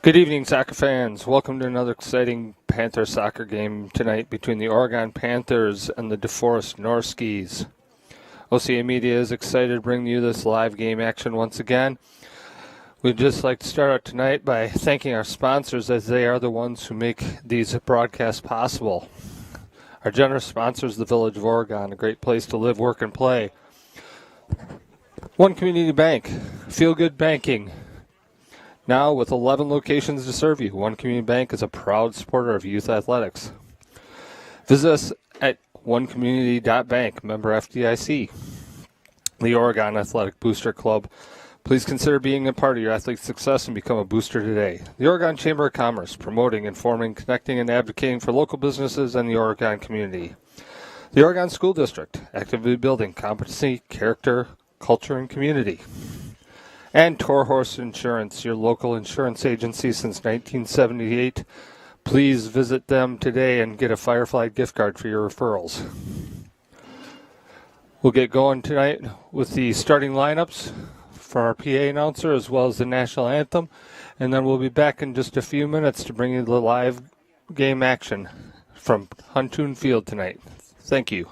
Good evening, soccer fans. Welcome to another exciting Panther soccer game tonight between the Oregon Panthers and the DeForest Norskies. OCA Media is excited to bring you this live game action once again. We'd just like to start out tonight by thanking our sponsors, as they are the ones who make these broadcasts possible. Our generous sponsors, the Village of Oregon, a great place to live, work, and play. One Community Bank, Feel Good Banking. Now, with 11 locations to serve you, One Community Bank is a proud supporter of youth athletics. Visit us at onecommunity.bank, member FDIC. The Oregon Athletic Booster Club. Please consider being a part of your athlete's success and become a booster today. The Oregon Chamber of Commerce, promoting, informing, connecting, and advocating for local businesses and the Oregon community. The Oregon School District, actively building competency, character, culture, and community. And Toro Horse Insurance, your local insurance agency since 1978. Please visit them today and get a Firefly gift card for your referrals. We'll get going tonight with the starting lineups for our PA announcer as well as the national anthem. And then we'll be back in just a few minutes to bring you the live game action from Huntoon Field tonight. Thank you.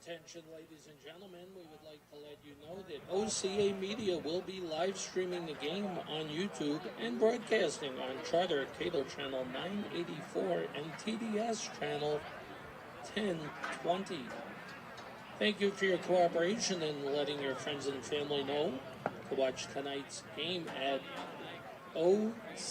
Attention, ladies and gentlemen, we would like to let you know that OCA Media will be live streaming the game on YouTube and broadcasting on Charter Cable Channel 984 and TDS Channel 1020. Thank you for your cooperation in letting your friends and family know to watch tonight's game at ocamedia.com.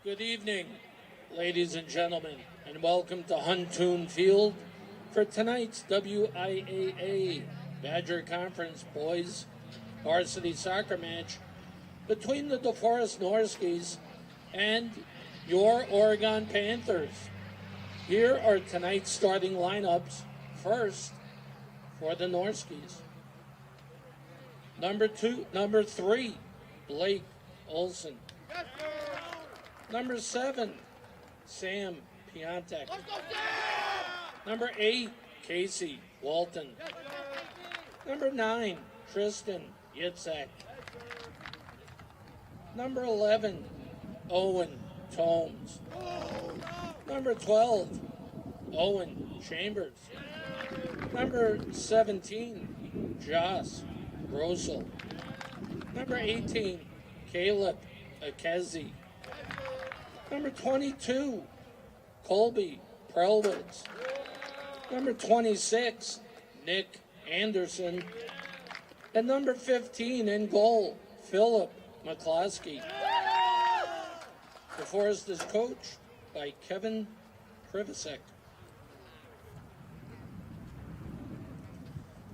Good evening, ladies and gentlemen, and welcome to Huntoon Field for tonight's WIAA Badger Conference Boys Varsity Soccer match between the DeForest Norskies and your Oregon Panthers. Here are tonight's starting lineups. First, for the Norskies. Number 3, Blake Olson. Number 7, Sam Piontek. Number 8, Casey Walton. Number 9, Tristan Yitzhak. Number 11, Owen Tomes. Number 12, Owen Chambers. Number 17, Joss Rosel. Number 18, Caleb Akezi. Number 22, Colby Prelwitz. Number 26, Nick Anderson. And number 15 in goal, Philip McCloskey. DeForest is coached by Kevin Krivicek.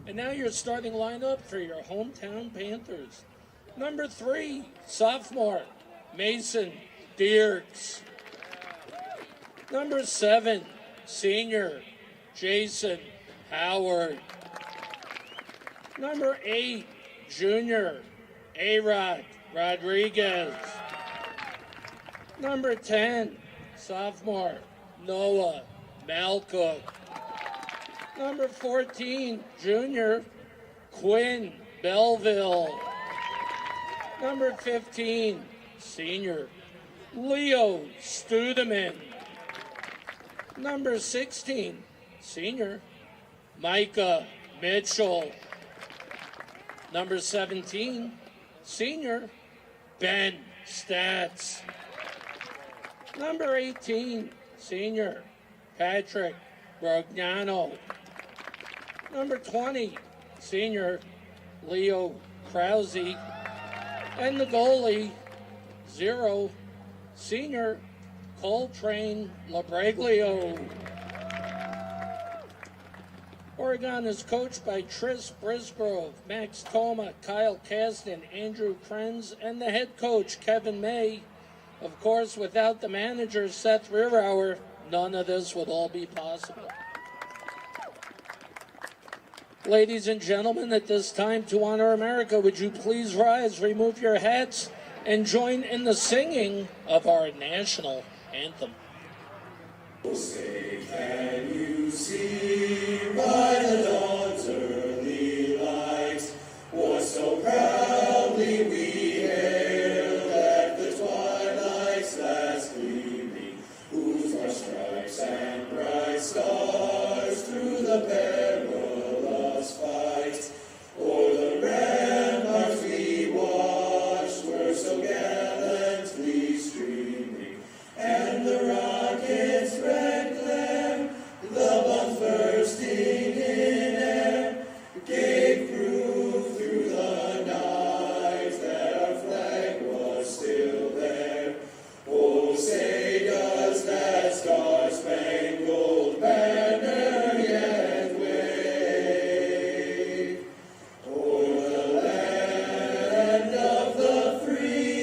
And now your starting lineup for your hometown Panthers. Number 3, sophomore, Mason Dierks. Number 7, senior, Jason Howard. Number 8, junior, A-Rod Rodriguez. Number 10, sophomore, Noah Malcook. Number 14, junior, Quinn Belleville. Number 15, senior, Leo Studeman. Number 16, senior, Micah Mitchell. Number 17, senior, Ben Stats. Number 18, senior, Patrick Brognano. Number 20, senior, Leo Krause. And the goalie, 0, senior, Coltrane Labreglio. Oregon is coached by Tris Brisgrove, Max Toma, Kyle Kasten, Andrew Krenz, and the head coach, Kevin May. Of course, without the manager, Seth Rierauer, none of this would all be possible. Ladies and gentlemen, at this time, to honor America, would you please rise, remove your hats, and join in the singing of our national anthem. Say, can you see by the dawn's early light what so proudly we hailed at the twilight's last gleaming, whose our stripes and bright stars through the perilous fight o'er the ramparts we watched were so gallantly streaming, and the rockets' red glare, the bombs bursting in air, gave proof through the night that our flag was still there. Oh, say does that star-spangled banner yet wave o'er the land of the free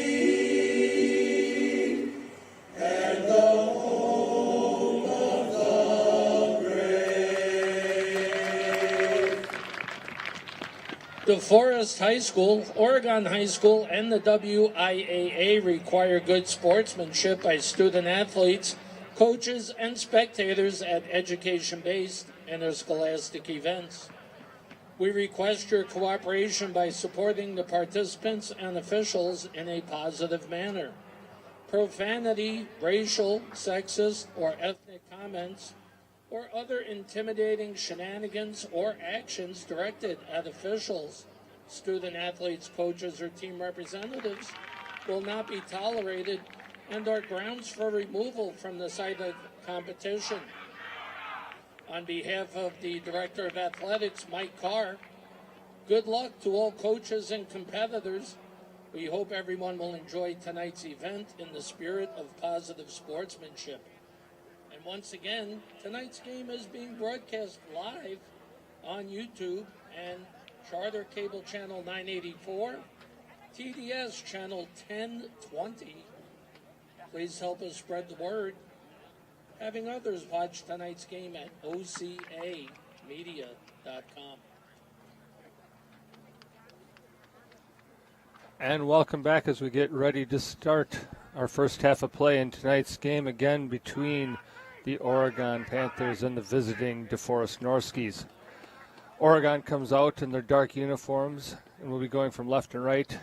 and the home of the brave. DeForest High School, Oregon High School, and the WIAA require good sportsmanship by student athletes, coaches, and spectators at education-based interscholastic events. We request your cooperation by supporting the participants and officials in a positive manner. Profanity, racial, sexist, or ethnic comments, or other intimidating shenanigans or actions directed at officials, student athletes, coaches, or team representatives will not be tolerated and are grounds for removal from the site of competition. On behalf of the Director of Athletics, Mike Carr, good luck to all coaches and competitors. We hope everyone will enjoy tonight's event in the spirit of positive sportsmanship. And once again, tonight's game is being broadcast live on YouTube and Charter Cable Channel 984, TDS Channel 1020. Please help us spread the word, having others watch tonight's game at ocamedia.com. And welcome back as we get ready to start our first half of play in tonight's game, again between the Oregon Panthers and the visiting DeForest Norskies. Oregon comes out in their dark uniforms and will be going from left and right.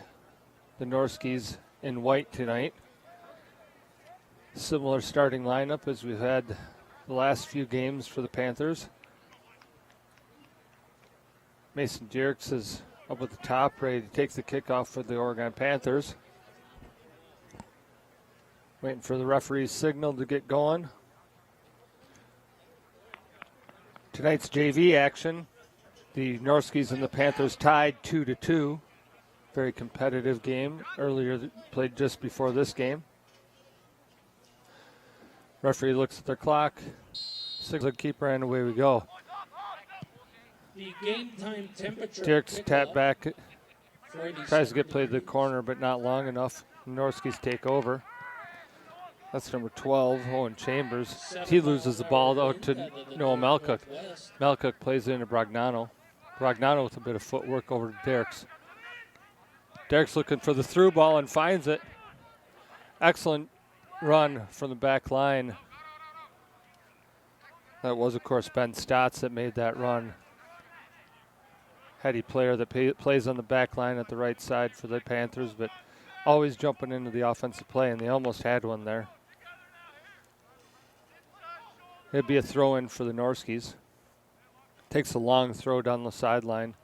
The Norskies in white tonight. Similar starting lineup as we've had the last few games for the Panthers. Mason Dierks is up at the top, ready to take the kickoff for the Oregon Panthers. Waiting for the referee's signal to get going. Tonight's JV action, the Norskies and the Panthers tied 2-2. Very competitive game. Earlier played just before this game. Referee looks at their clock. Signals keeper, and away we go. The game time temperature. Dirk's tap back. Friday, Tries to get 70 played to the degrees. corner, but not long enough. Norskies take over. That's number 12, Owen Chambers. He loses the ball out to Noah Malcook. Malcook plays it into Bragnano. Bragnano with a bit of footwork over to Dirks. Dirks looking for the through ball and finds it. Excellent run from the back line. That was, of course, Ben Stotts that made that run. Heady player that plays on the back line at the right side for the Panthers, but always jumping into the offensive play, and they almost had one there. It'd be a throw-in for the Norskies. Takes a long throw down the sideline.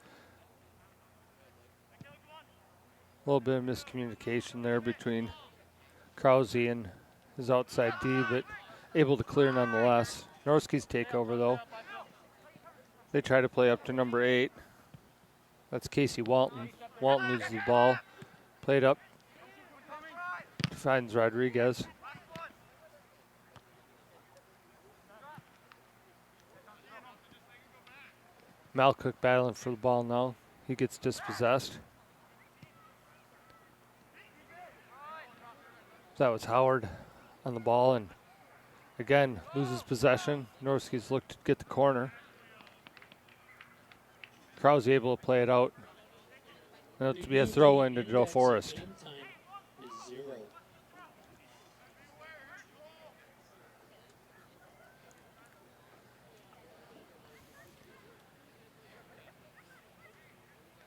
A little bit of miscommunication there between Krause and his outside D, but able to clear nonetheless. Norskies take over, though. They try to play up to number 8. That's Casey Walton. Walton loses the ball. Played up. Finds Rodriguez. Malcook battling for the ball now. He gets dispossessed. That was Howard on the ball, and again loses possession. Norskies look to get the corner. Krause able to play it out. That'll be a throw in to DeForest. Game time is 0.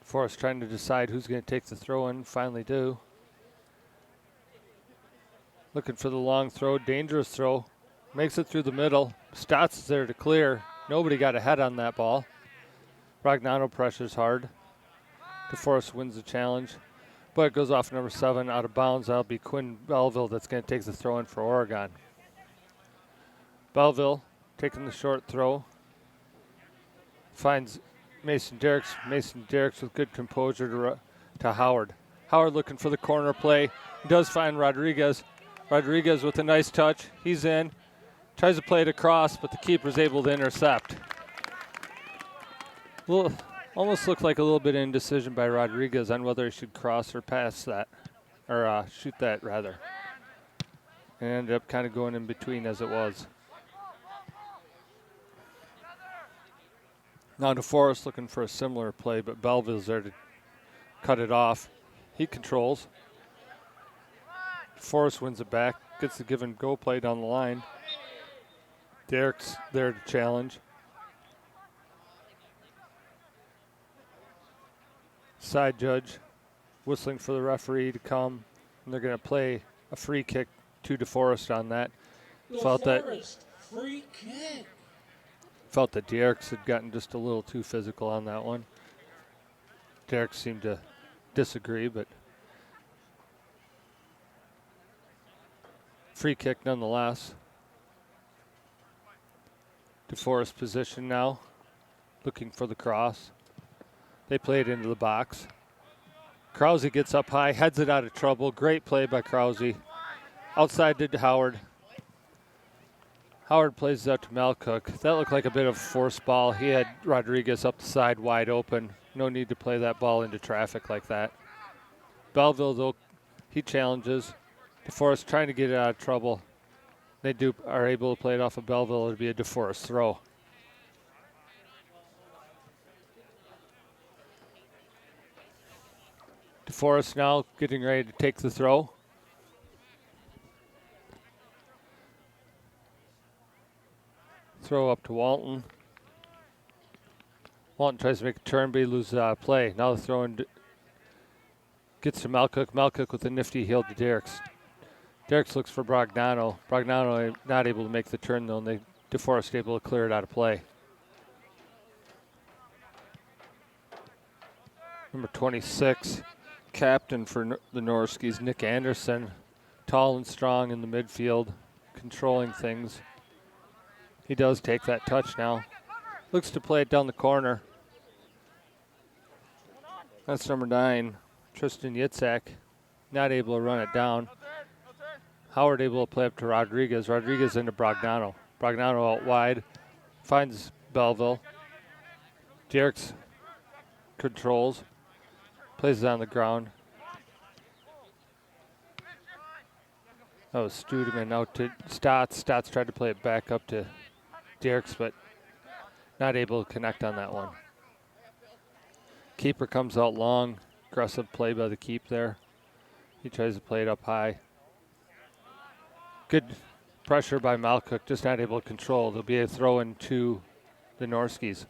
DeForest trying to decide who's going to take the throw in. Finally do. Looking for the long throw. Dangerous throw. Makes it through the middle. Stotts is there to clear. Nobody got ahead on that ball. Bragnano pressures hard. DeForest wins the challenge. But it goes off number 7 out of bounds. That'll be Quinn Belleville that's going to take the throw in for Oregon. Belleville taking the short throw. Finds Mason Derricks. Mason Derricks with good composure to Howard. Howard looking for the corner play. He does find Rodriguez. Rodriguez with a nice touch. He's in. Tries to play it across, but the keeper's able to intercept. Well, almost looked like a little bit of indecision by Rodriguez on whether he should cross or pass that, or shoot that rather. And ended up kind of going in between as it was. Now DeForest looking for a similar play, but Belleville's there to cut it off. He controls. DeForest wins it back, gets the give and go play down the line. Derrick's there to challenge. Side judge whistling for the referee to come, and they're going to play a free kick to DeForest on that. Felt that free kick. Felt that Derricks had gotten just a little too physical on that one. Derricks seemed to disagree, but free kick nonetheless. DeForest position now, looking for the cross. They play it into the box. Krause gets up high, heads it out of trouble. Great play by Krause. Outside to Howard. Howard plays it out to Malcook. That looked like a bit of a forced ball. He had Rodriguez up the side wide open. No need to play that ball into traffic like that. Belleville, though, he challenges. DeForest trying to get it out of trouble. They are able to play it off of Belleville. It'll be a DeForest throw. DeForest now getting ready to take the throw. Throw up to Walton. Walton tries to make a turn, but he loses play. Now the throw in gets to Malcook. Malcook with a nifty heel to Derricks. Derricks looks for Bragnano. Bragnano not able to make the turn, though, and DeForest able to clear it out of play. Number 26, captain for the Norskies, Nick Anderson. Tall and strong in the midfield, controlling things. He does take that touch now. Looks to play it down the corner. That's number 9, Tristan Yitzhak. Not able to run it down. Howard able to play up to Rodriguez. Rodriguez into Brognano. Brognano out wide. Finds Belleville. Jerks controls. Plays it on the ground. That was Studeman out to Stotts. Stotts tried to play it back up to Jerks, but not able to connect on that one. Keeper comes out long. Aggressive play by the keep there. He tries to play it up high. Good pressure by Malcook, just not able to control. There'll be a throw in to the Norskies.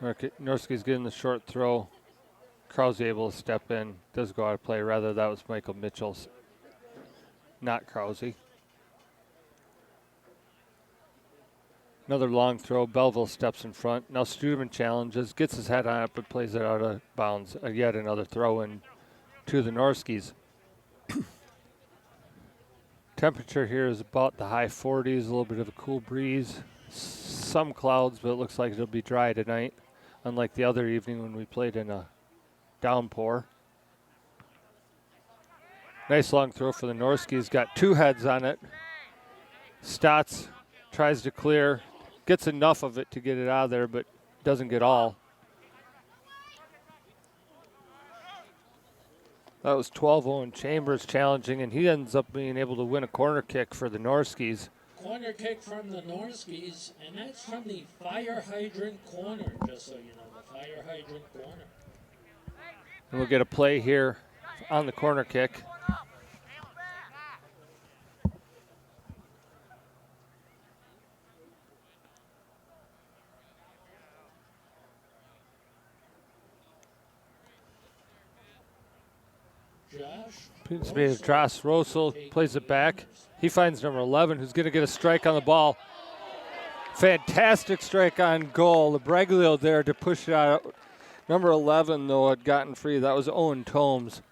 Norskies getting the short throw. Krause able to step in. Does go out of play. Rather, that was Michael Mitchell's, not Krause. Another long throw. Belleville steps in front. Now Studeman challenges, gets his head on it, but plays it out of bounds. Yet another throw in to the Norskies. Temperature here is about the high 40s, a little bit of a cool breeze. Some clouds, but it looks like it'll be dry tonight, unlike the other evening when we played in a downpour. Nice long throw for the Norskies. Got 2 heads on it. Stotts tries to clear. Gets enough of it to get it out of there, but doesn't get all. That was 12-0 and Chambers challenging, and he ends up being able to win a corner kick for the Norskies. Corner kick from the Norskies, and that's from the fire hydrant corner, just so you know, the fire hydrant corner. And we'll get a play here on the corner kick. Josh Rosel plays it back. He finds number 11, who's going to get a strike on the ball. Fantastic strike on goal. Lebreglio there to push it out. Number 11, though, had gotten free. That was Owen Tomes.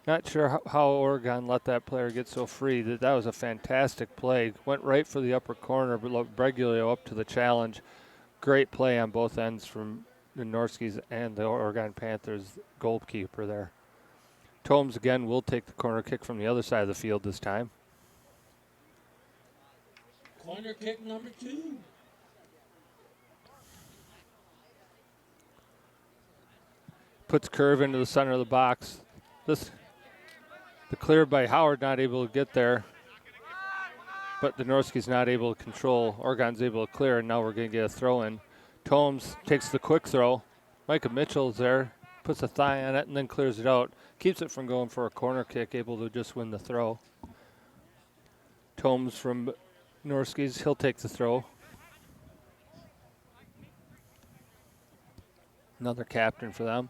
Not sure how Oregon let that player get so free. That was a fantastic play. Went right for the upper corner, but Lebreglio up to the challenge. Great play on both ends from the Norskies and the Oregon Panthers goalkeeper there. Tomes again will take the corner kick from the other side of the field this time. Corner kick number 2. Puts curve into the center of the box. The clear by Howard, not able to get there. But the Norskies not able to control. Oregon's able to clear, and now we're going to get a throw in. Tomes takes the quick throw. Micah Mitchell's there. Puts a thigh on it and then clears it out. Keeps it from going for a corner kick, able to just win the throw. Tomes from Norskies, he'll take the throw. Another captain for them.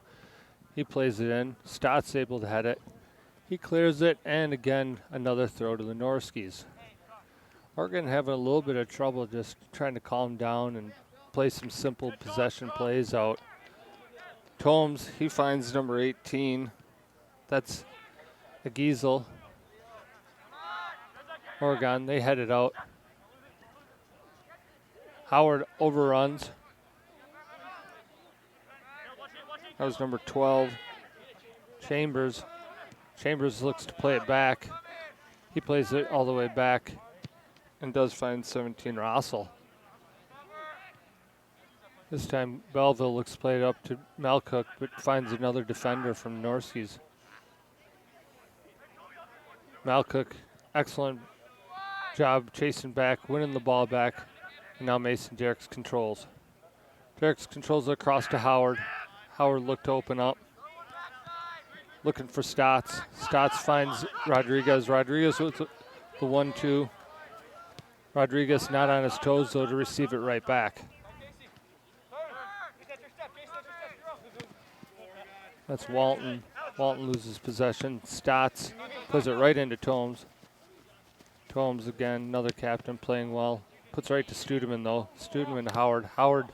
He plays it in. Stott's able to head it. He clears it, and again, another throw to the Norskies. Oregon having a little bit of trouble just trying to calm down and play some simple possession plays out. Tomes, he finds number 18. That's a Giesel. Oregon, they head it out. Howard overruns. That was number 12. Chambers. Chambers looks to play it back. He plays it all the way back and does find 17 Rossel. This time Belleville looks to play it up to Malcook, but finds another defender from Norskies. Malcook, excellent job chasing back, winning the ball back, and now Mason Derricks controls. Derricks controls it across to Howard. Howard looked to open up. Looking for Stotts. Stotts finds Rodriguez. Rodriguez with the 1-2. Rodriguez not on his toes, though, to receive it right back. That's Walton. Walton loses possession. Stotts puts it right into Tomes. Tomes again, another captain playing well. Puts right to Studeman, though. Studeman to Howard. Howard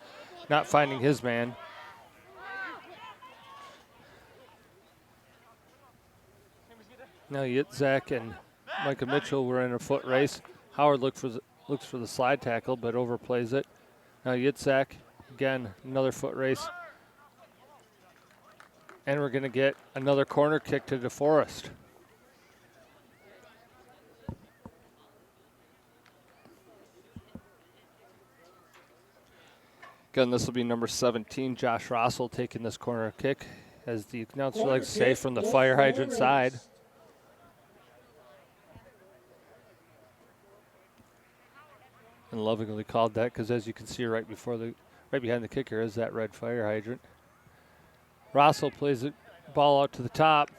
not finding his man. Now Yitzhak and Micah Mitchell were in a foot race. Howard looks for the slide tackle, but overplays it. Now Yitzhak, again, another foot race. And we're going to get another corner kick to DeForest. Again, this will be number 17, Josh Rossell, taking this corner kick, as the announcer likes to say, from the fire hydrant side. And lovingly called that, because as you can see right behind the kicker is that red fire hydrant. Rossell plays the ball out to the top,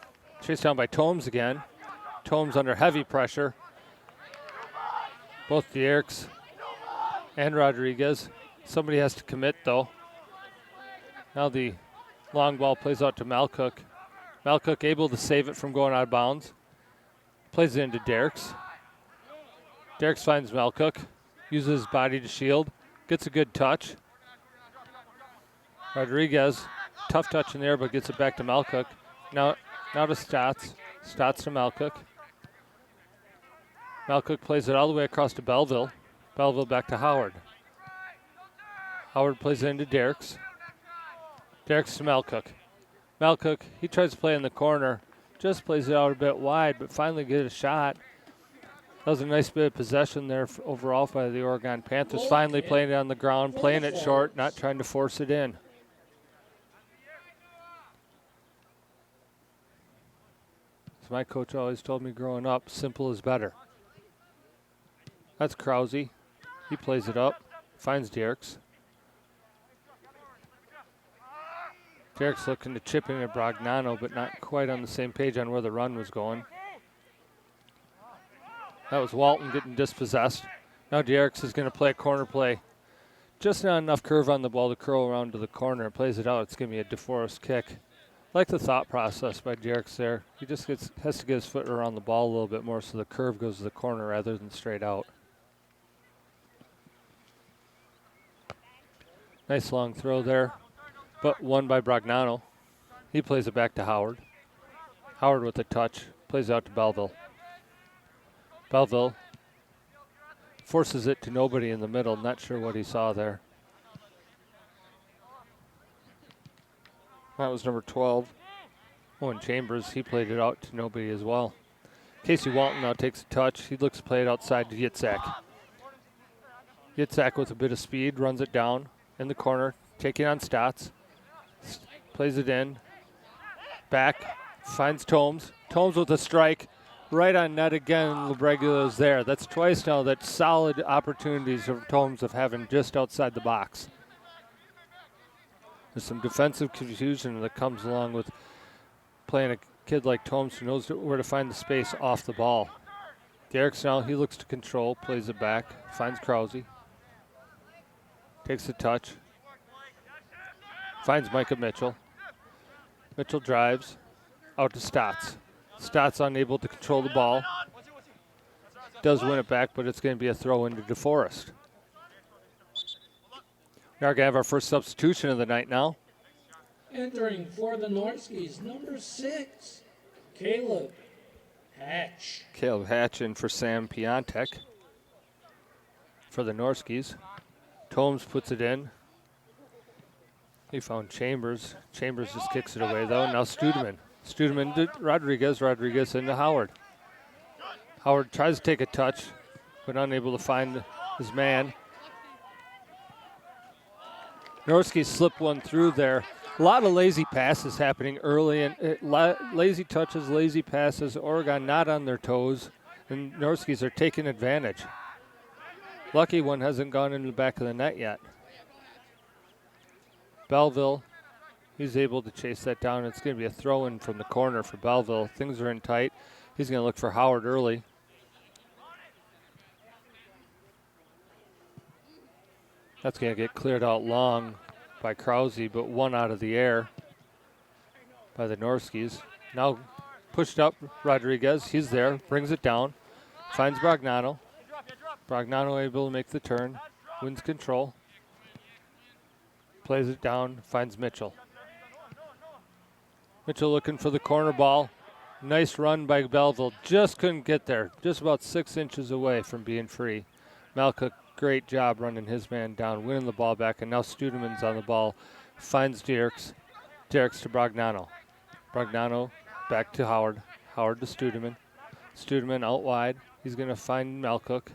chased down by Tomes again. Tomes under heavy pressure. Both Dierks and Rodriguez. Somebody has to commit, though. Now the long ball plays out to Malcook. Malcook able to save it from going out of bounds. Plays it into Dierks. Dierks finds Malcook. Uses his body to shield. Gets a good touch. Rodriguez, tough touch in there, but gets it back to Malcook. Now to Stotts. Stotts to Malcook. Malcook plays it all the way across to Belleville. Belleville back to Howard. Howard plays it into Dierks. Dierks to Malcook. Malcook, he tries to play in the corner. Just plays it out a bit wide, but finally get a shot. That was a nice bit of possession there overall by the Oregon Panthers. Finally playing it on the ground, playing it short, not trying to force it in. As my coach always told me growing up, simple is better. That's Krause. He plays it up, finds Dierks. Dierks looking to chip in at Brognano, but not quite on the same page on where the run was going. That was Walton getting dispossessed. Now Dierks is going to play a corner play. Just not enough curve on the ball to curl around to the corner and plays it out. It's going to be a DeForest kick. I like the thought process by Dierks there. He just has to get his foot around the ball a little bit more so the curve goes to the corner rather than straight out. Nice long throw there, but won by Brognano. He plays it back to Howard. Howard with a touch, plays out to Belleville. Belleville forces it to nobody in the middle. Not sure what he saw there. That was number 12. Owen Chambers, he played it out to nobody as well. Casey Walton now takes a touch. He looks to play it outside to Yitzhak. Yitzhak with a bit of speed, runs it down in the corner, taking on Stotts. Plays it in. Back, finds Tomes. Tomes with a strike. Right on net again, Labregula's there. That's twice now that solid opportunities of Tomes of having just outside the box. There's some defensive confusion that comes along with playing a kid like Tomes who knows where to find the space off the ball. Dierks now, he looks to control, plays it back, finds Krause. Takes a touch. Finds Micah Mitchell. Mitchell drives out to Stotts. Stotts unable to control the ball. Does win it back, but it's going to be a throw into DeForest. We're going to have our first substitution of the night now. Entering for the Norskies, number 6, Caleb Hatch. Caleb Hatch in for Sam Piontek for the Norskies. Tomes puts it in. He found Chambers. Chambers just kicks it away, though. Now Studeman. Studeman to Rodriguez. Rodriguez into Howard. Howard tries to take a touch, but unable to find his man. Norski slipped one through there. A lot of lazy passes happening early, and lazy touches, lazy passes. Oregon not on their toes, and Norskies are taking advantage. Lucky one hasn't gone into the back of the net yet. Belleville, he's able to chase that down. It's going to be a throw-in from the corner for Belleville. Things are in tight. He's going to look for Howard early. That's going to get cleared out long by Krause, but one out of the air by the Norskies. Now pushed up, Rodriguez. He's there, brings it down, finds Brognano. Brognano able to make the turn, wins control. Plays it down, finds Mitchell. Mitchell looking for the corner ball. Nice run by Belleville. Just couldn't get there. Just about 6 inches away from being free. Malcook, great job running his man down, winning the ball back, and now Studeman's on the ball. Finds Dierks. Dierks to Brognano. Brognano back to Howard. Howard to Studeman. Studeman out wide. He's going to find Malcook.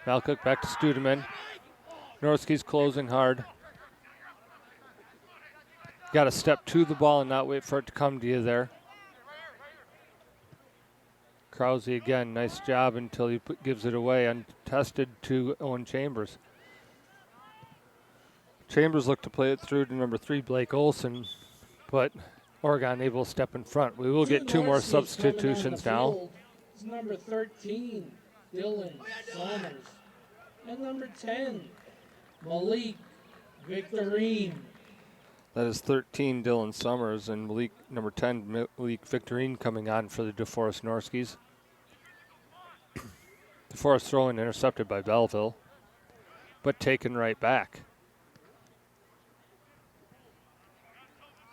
Malcook back to Studeman. Norski's closing hard. Got to step to the ball and not wait for it to come to you there. Krause again, nice job until he gives it away untested to Owen Chambers. Chambers looked to play it through to number 3, Blake Olson, but Oregon able to step in front. We will get 2 more substitutions now. It's number 13, Dylan Saunders, and number 10, Malik Victorine. That is 13, Dylan Summers, and number 10, Malik Victorine coming on for the DeForest Norskies. DeForest throwing intercepted by Belleville, but taken right back.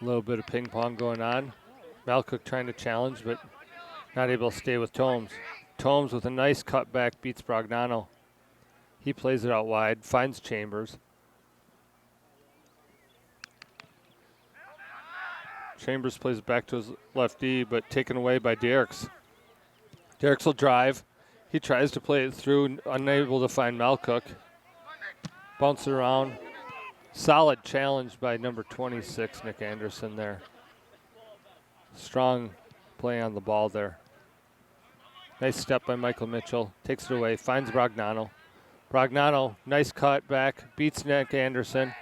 A little bit of ping pong going on. Malcook trying to challenge, but not able to stay with Tomes. Tomes with a nice cutback beats Brognano. He plays it out wide, finds Chambers. Chambers plays it back to his lefty, but taken away by Dierks. Dierks will drive. He tries to play it through, unable to find Malcook. Bounce it around. Solid challenge by number 26, Nick Anderson there. Strong play on the ball there. Nice step by Michael Mitchell. Takes it away, finds Brognano. Brognano, nice cut back, beats Nick Anderson.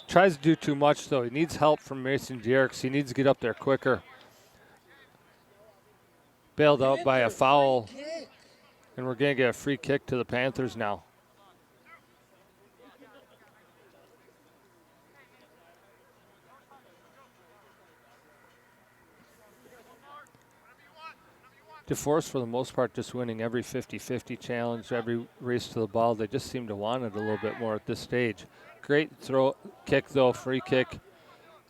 Tries to do too much, though. He needs help from Mason Dierks. He needs to get up there quicker. Bailed out by a foul. And we're going to get a free kick to the Panthers now. DeForest, for the most part, just winning every 50-50 challenge, every race to the ball. They just seem to want it a little bit more at this stage. Great throw, kick though, free kick.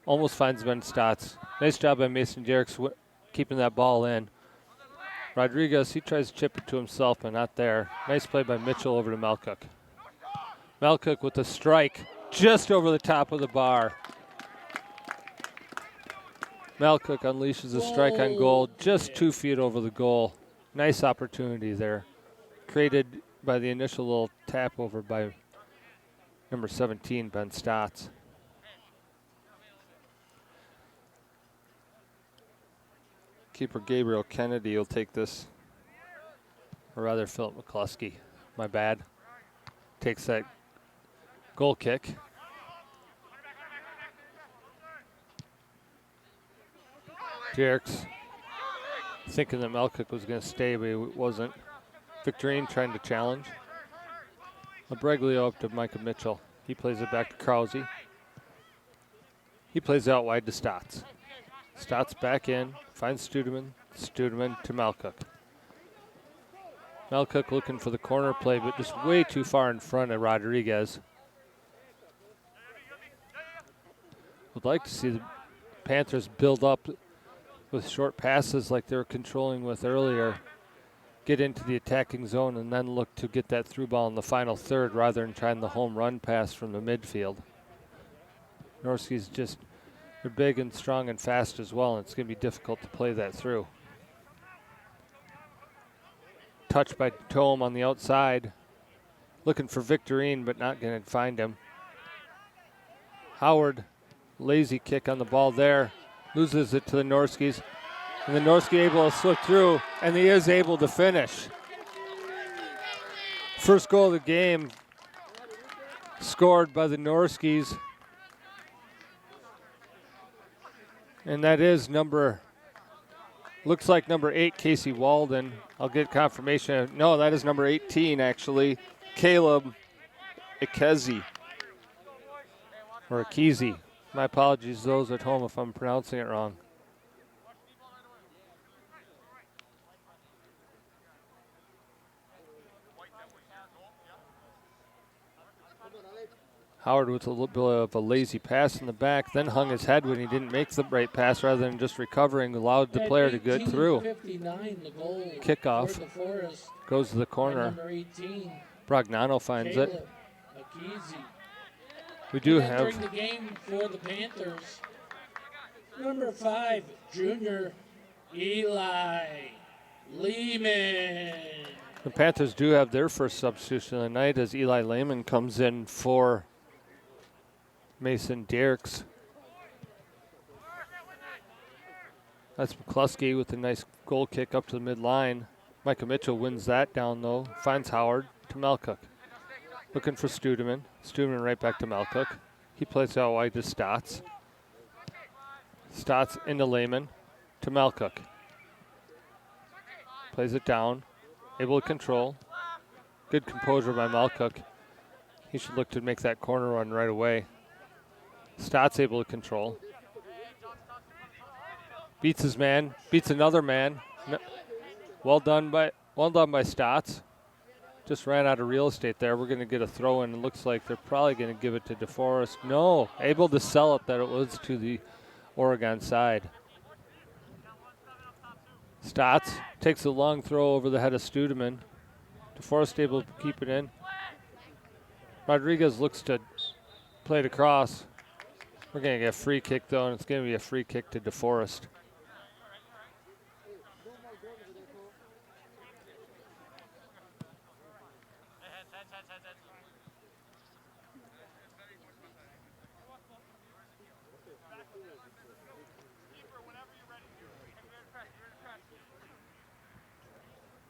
Almost finds Ben Stotts. Nice job by Mason Dierks keeping that ball in. Rodriguez, he tries to chip it to himself, but not there. Nice play by Mitchell over to Malcook. Malcook with a strike just over the top of the bar. Malcook unleashes a strike on goal just 2 feet over the goal. Nice opportunity there. Created by the initial little tap over by number 17, Ben Stotts. Keeper Gabriel Kennedy will take this, or rather Philip McCluskey, my bad. Takes that goal kick. Dierks thinking that Malcook was going to stay, but he wasn't. Victorine trying to challenge. Abreglio up to Micah Mitchell. He plays it back to Krause. He plays out wide to Stotts. Stotts back in, finds Studeman. Studeman to Malcook. Malcook looking for the corner play, but just way too far in front of Rodriguez. Would like to see the Panthers build up with short passes like they were controlling with earlier. Get into the attacking zone and then look to get that through ball in the final third rather than trying the home run pass from the midfield. Norskies just, they're big and strong and fast as well, and it's going to be difficult to play that through. Touch by Tome on the outside. Looking for Victorine, but not going to find him. Howard, lazy kick on the ball there. Loses it to the Norskies. And the Norski able to slip through, and he is able to finish. First goal of the game scored by the Norskies. And that is looks like number 8, Casey Walden. I'll get confirmation. No, that is number 18, actually. Caleb Ikezi. Or Akizi. My apologies to those at home if I'm pronouncing it wrong. Howard with a little bit of a lazy pass in the back, then hung his head when he didn't make the right pass rather than just recovering, allowed the player to get through. 18:59, the goal Kickoff for DeForest goes to the by corner. number 18, Bragnano finds it. Caleb Akizi. We do And entering have the game for the Panthers, number 5, junior Eli Lehman. the Panthers do have their first substitution of the night as Eli Lehman comes in for Mason Derricks. That's McCluskey with a nice goal kick up to the midline. Micah Mitchell wins that down though, finds Howard to Melcook. Looking for Studeman. Studeman right back to Melcook. He plays out wide to Stotts. Stotts into Lehman to Melcook. Plays it down. Able to control. Good composure by Melcook. He should look to make that corner run right away. Stotts able to control. Beats his man. Beats another man. Well done by Stotts. Just ran out of real estate there. We're going to get a throw in. It looks like they're probably going to give it to DeForest. No, able to sell it that it was to the Oregon side. Stotts takes a long throw over the head of Studeman. DeForest able to keep it in. Rodriguez looks to play it across. We're going to get a free kick though, and it's going to be a free kick to DeForest.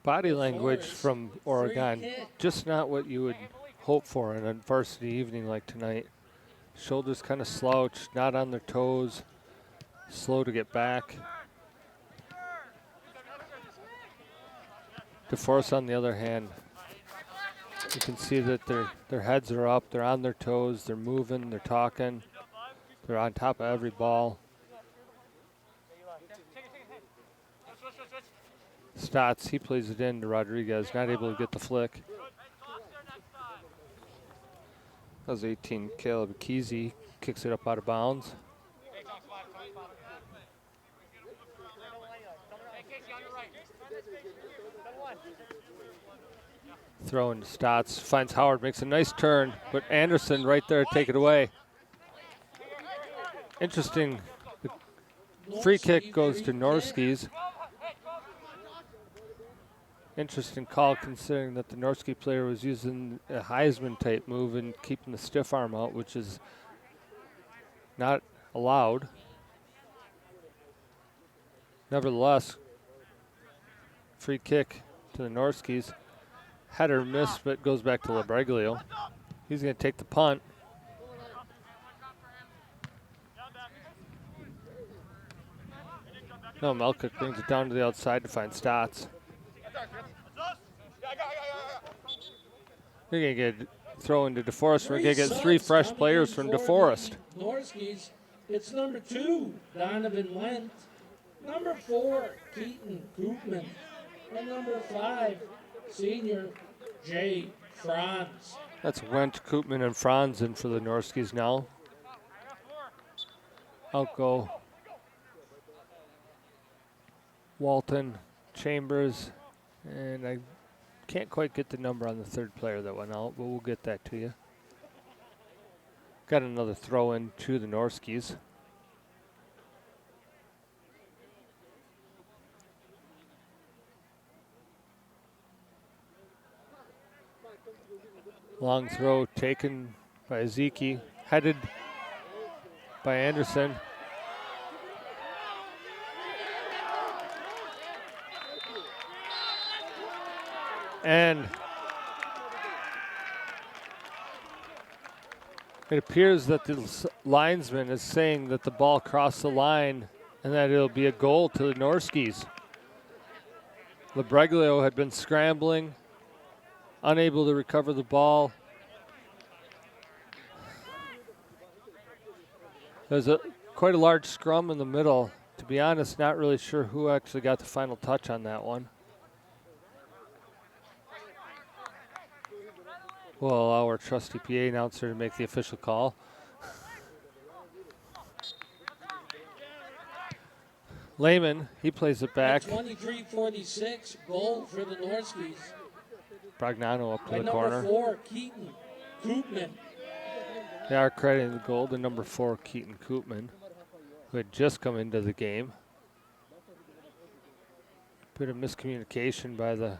Body language from Oregon, just not what you would hope for in a varsity evening like tonight. Shoulders kind of slouched, not on their toes, slow to get back. DeForest, on the other hand, you can see that their heads are up, they're on their toes, they're moving, they're talking, they're on top of every ball. Stotts, he plays it in to Rodriguez, not able to get the flick. That was 18, Caleb Kesey kicks it up out of bounds. Throw into Stotts, finds Howard, makes a nice turn, but Anderson right there to take it away. Interesting, the free kick goes to Norskies. Interesting call considering that the Norski player was using a Heisman type move and keeping the stiff arm out, which is not allowed. Nevertheless, free kick to the Norskies. Header missed, but goes back to Labreglio. He's going to take the punt. No, Melcook brings it down to the outside to find Stotts. We're going to get a throw into DeForest. We're going to get 3 fresh players from DeForest. Norskies, it's number 2, Donovan Wendt, number 4, Keaton Koopman, and number 5, senior Jay Franz. That's Wendt, Koopman, and Franz in for the Norskies now. Out go Walton, Chambers, and I can't quite get the number on the third player that went out, but we'll get that to you. Got another throw in to the Norskies. Long throw taken by Ezeki, headed by Anderson. And it appears that the linesman is saying that the ball crossed the line and that it'll be a goal to the Norskies. Labreglio had been scrambling, unable to recover the ball. There's quite a large scrum in the middle. To be honest, not really sure who actually got the final touch on that one. We'll allow our trusty PA announcer to make the official call. Lehman, he plays it back. 23-46, goal for the Norskies. Bragnano up to And the corner. number 4, Keaton Koopman. They are crediting the goal to number 4, Keaton Koopman, who had just come into the game. Bit of miscommunication by the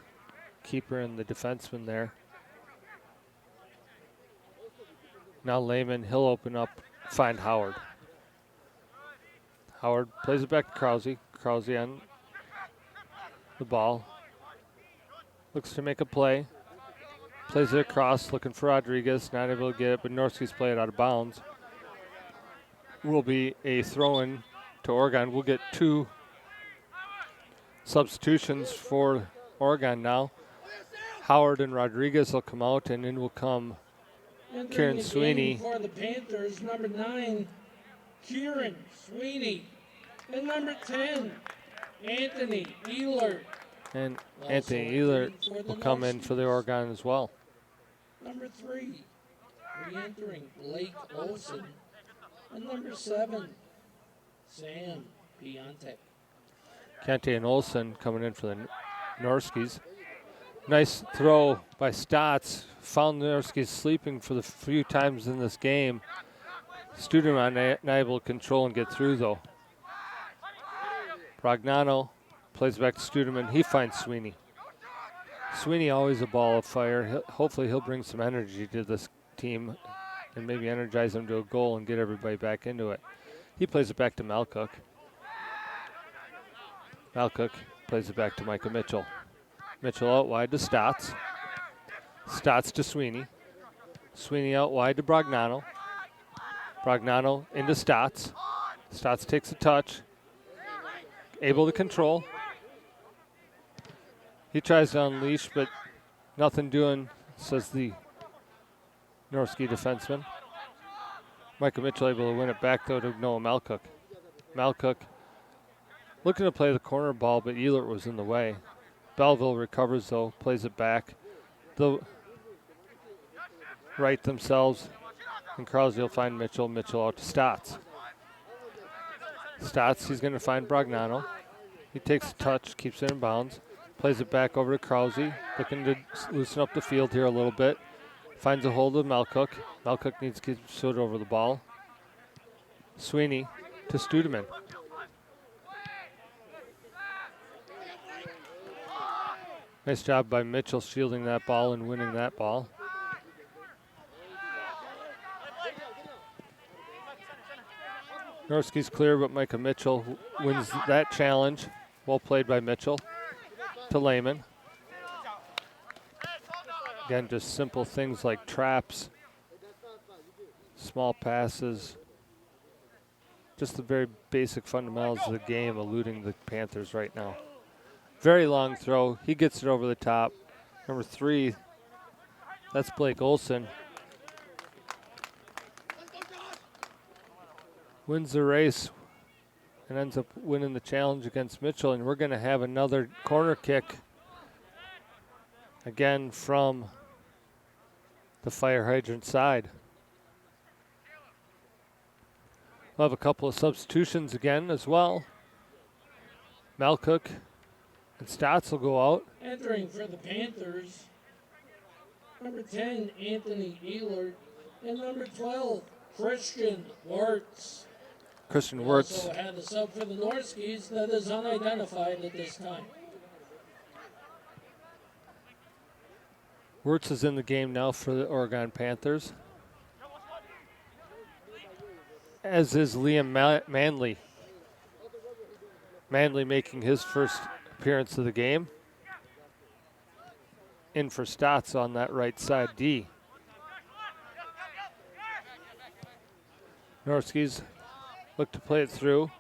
keeper and the defenseman there. Now Lehman, he'll open up, find Howard. Howard plays it back to Krause. Krause on the ball. Looks to make a play. Plays it across, looking for Rodriguez. Not able to get it, but Norskies play it out of bounds. Will be a throw-in to Oregon. We'll get 2 substitutions for Oregon now. Howard and Rodriguez will come out, and in will come Kieran Sweeney. For the Panthers, number 9, Kieran Sweeney. And number 10, Anthony Ehlert. And Also Anthony Ehlert for the will come in for the Oregon as well. Number 3, re-entering Blake Olson. And number 7, Sam Piontek. Kente and Olsen coming in for the Norskies. Nice throw by Stotts. Found the Norskies sleeping for the few times in this game. Studeman not able to control and get through though. Bragnano plays back to Studeman. He finds Sweeney. Sweeney always a ball of fire. Hopefully he'll bring some energy to this team and maybe energize them to a goal and get everybody back into it. He plays it back to Malcook. Malcook plays it back to Micah Mitchell. Mitchell out wide to Stotts. Stotts to Sweeney. Sweeney out wide to Bragnano. Bragnano into Stotts. Stotts takes a touch. Able to control. He tries to unleash, but nothing doing, says the Norski defenseman. Micah Mitchell able to win it back, though, to Noah Malcook. Malcook looking to play the corner ball, but Ehlert was in the way. Belleville recovers, though, plays it back. They'll right themselves, and Krause will find Mitchell. Mitchell out to Stotts. Stotts, he's going to find Bragnano. He takes a touch, keeps it in bounds. Plays it back over to Krause, looking to loosen up the field here a little bit. Finds a hold of Malcook. Malcook needs to get foot over the ball. Sweeney to Studeman. Nice job by Mitchell shielding that ball and winning that ball. Norski's clear, but Micah Mitchell wins that challenge. Well played by Mitchell to Lehman. Again, just simple things like traps, small passes, just the very basic fundamentals of the game eluding the Panthers right now. Very long throw. He gets it over the top. Number 3, that's Blake Olson. Wins the race and ends up winning the challenge against Mitchell. And we're going to have another corner kick again from the fire hydrant side. We'll have a couple of substitutions again as well. Malcook and Stotts will go out. Entering for the Panthers, number 10, Anthony Ehlert, and number 12, Christian Wirtz. Christian Wirtz. Also had a sub for the Norskies that is unidentified at this time. Wirtz is in the game now for the Oregon Panthers, as is Liam Manley. Manley making his first appearance of the game. In for Stotts on that right side D. Norskies look to play it through,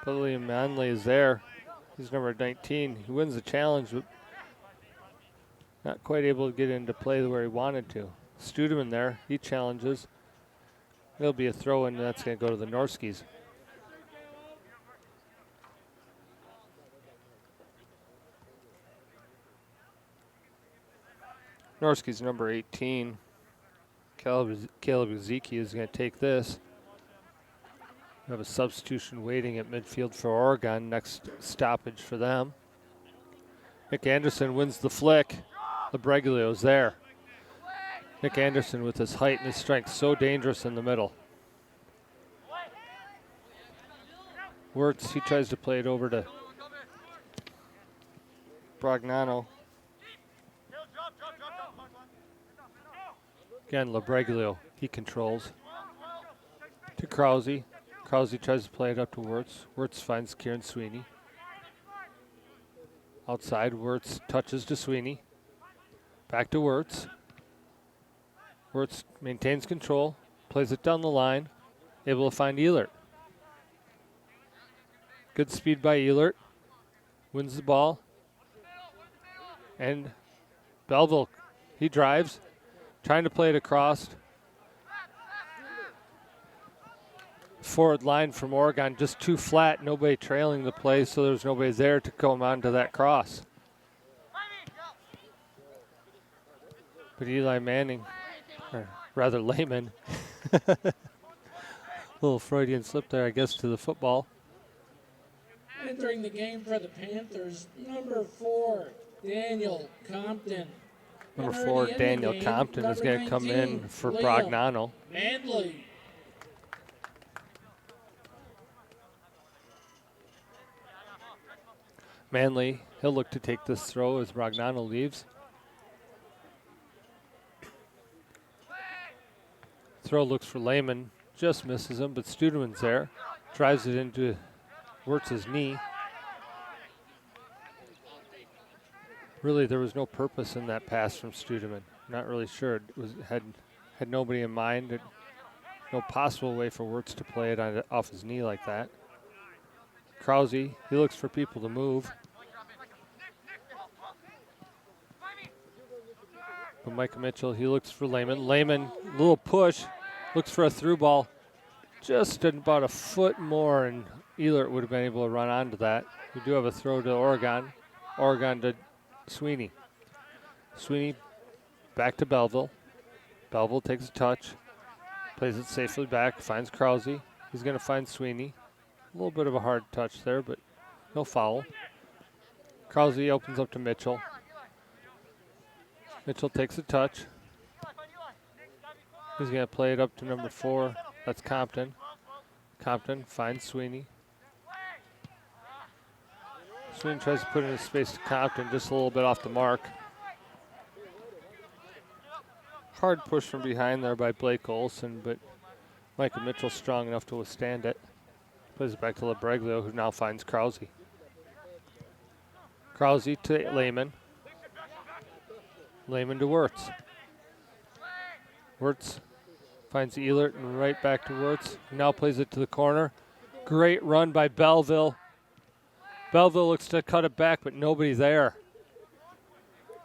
but Liam Manley is there. He's number 19. He wins the challenge, but not quite able to get into play where he wanted to. Studeman there, he challenges. There'll be a throw in, and that's going to go to the Norskies. Norskies number 18. Caleb Ezeki is going to take this. We have a substitution waiting at midfield for Oregon. Next stoppage for them. Nick Anderson wins the flick. Labreglio's there. Nick Anderson with his height and his strength, so dangerous in the middle. Wirtz, he tries to play it over to Bragnano. Again, Labreglio, he controls. To Krause. Krause tries to play it up to Wirtz. Wirtz finds Kieran Sweeney. Outside, Wirtz touches to Sweeney. Back to Wirtz. Wirtz maintains control, plays it down the line, able to find Ehlert. Good speed by Ehlert. Wins the ball. And Belleville, he drives, trying to play it across. Forward line from Oregon, just too flat, nobody trailing the play, so there's nobody there to come onto that cross. But Eli Manning, or rather Lehman, little Freudian slip there, I guess, to the football. Entering the game for the Panthers, number 4, Daniel Compton. Number And 4, already in the Daniel game, Compton is number going to come 19, in for Liam Bragnano. Manley. Manley, he'll look to take this throw as Bragnano leaves. Throw looks for Lehman, just misses him, but Studeman's there. Drives it into Wirtz's knee. Really, there was no purpose in that pass from Studeman. Not really sure. It had nobody in mind. No possible way for Wirtz to play it off his knee like that. Krause, he looks for people to move. But Micah Mitchell, he looks for Lehman. Lehman, little push, looks for a through ball. Just about a foot more, and Ehlert would have been able to run onto that. We do have a throw to Oregon. Oregon to Sweeney. Sweeney back to Belleville. Belleville takes a touch, plays it safely back, finds Krause. He's going to find Sweeney. A little bit of a hard touch there, but no foul. Krause opens up to Mitchell. Mitchell takes a touch. He's going to play it up to number 4. That's Compton. Compton finds Sweeney. Sweeney tries to put it in space to Compton, just a little bit off the mark. Hard push from behind there by Blake Olson, but Micah Mitchell's strong enough to withstand it. Plays it back to Labreglio, who now finds Krause. Krause to Lehman. Lehman to Wirtz. Wirtz finds Ehlert and right back to Wirtz. Now plays it to the corner. Great run by Belleville. Belleville looks to cut it back, but nobody there.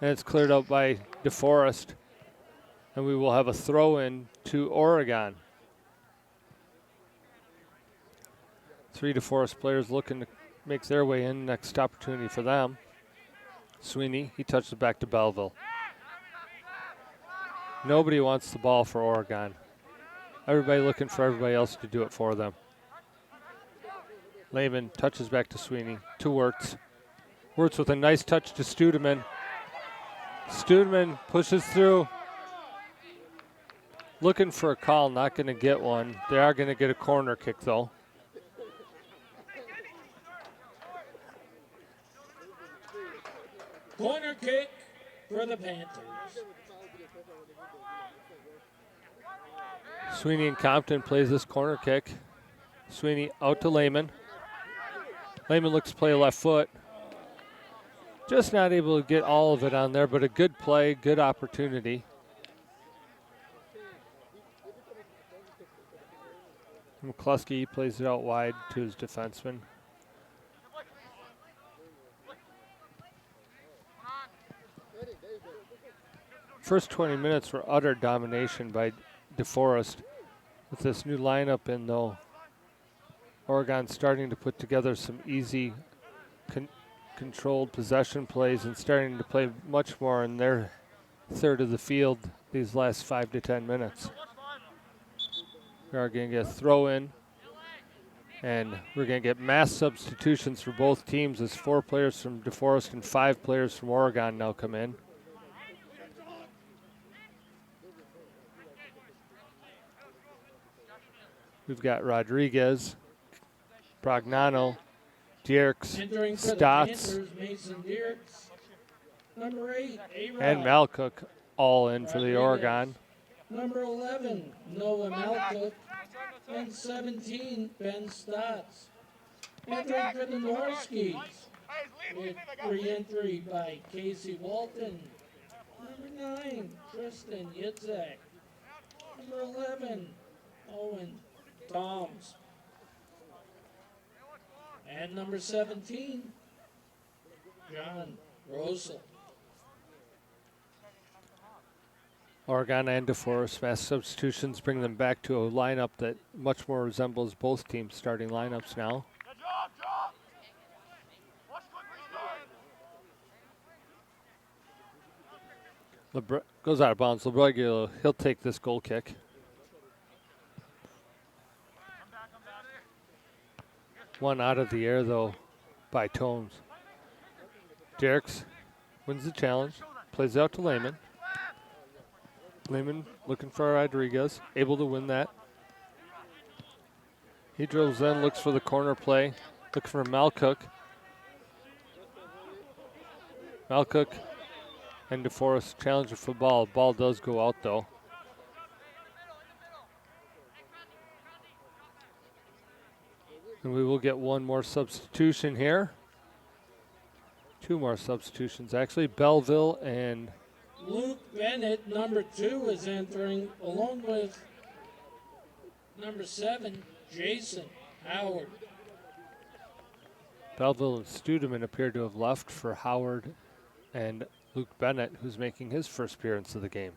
And it's cleared out by DeForest. And we will have a throw in to Oregon. 3 DeForest players looking to make their way in. Next opportunity for them. Sweeney, he touches it back to Belleville. Nobody wants the ball for Oregon. Everybody looking for everybody else to do it for them. Lehman touches back to Sweeney, to Wirtz. Wirtz with a nice touch to Studeman. Studeman pushes through. Looking for a call, not going to get one. They are going to get a corner kick, though. Corner kick for the Panthers. Sweeney and Compton plays this corner kick. Sweeney out to Lehman. Lehman looks to play left foot. Just not able to get all of it on there, but a good play, good opportunity. McCluskey plays it out wide to his defenseman. First 20 minutes were utter domination by DeForest. With this new lineup in, though, Oregon starting to put together some easy controlled possession plays and starting to play much more in their third of the field these last 5 to 10 minutes. We are going to get a throw in, and we're going to get mass substitutions for both teams as 4 players from DeForest and 5 players from Oregon now come in. We've got Rodriguez, Prognano, Dierks, Entering for the Stotts, Panthers, Mason Dierks. Number 8, A-Rod. and Malcook all in for the Rodriguez. Oregon. Number 11, Noah Malcook. And 17, Ben Stotts. Entering for the Norskies. With re-entry by Casey Walton. Number 9, Tristan Yitzhak. Number 11, Owen Toms. And number 17, John Rosel. Oregon and DeForest mass substitutions bring them back to a lineup that much more resembles both teams' starting lineups now. Goes out of bounds. LeBreg, he'll take this goal kick. One out of the air, though, by Tomes. Dierks wins the challenge, plays it out to Lehman. Lehman looking for Rodriguez, able to win that. He drills in, looks for the corner play, looking for Malcook. Malcook and DeForest challenger for the ball. Ball does go out, though. And we will get one more substitution here. 2 more substitutions, actually. Belleville and Luke Bennett, number 2, is entering, along with number 7, Jason Howard. Belleville and Studeman appear to have left for Howard and Luke Bennett, who's making his first appearance of the game.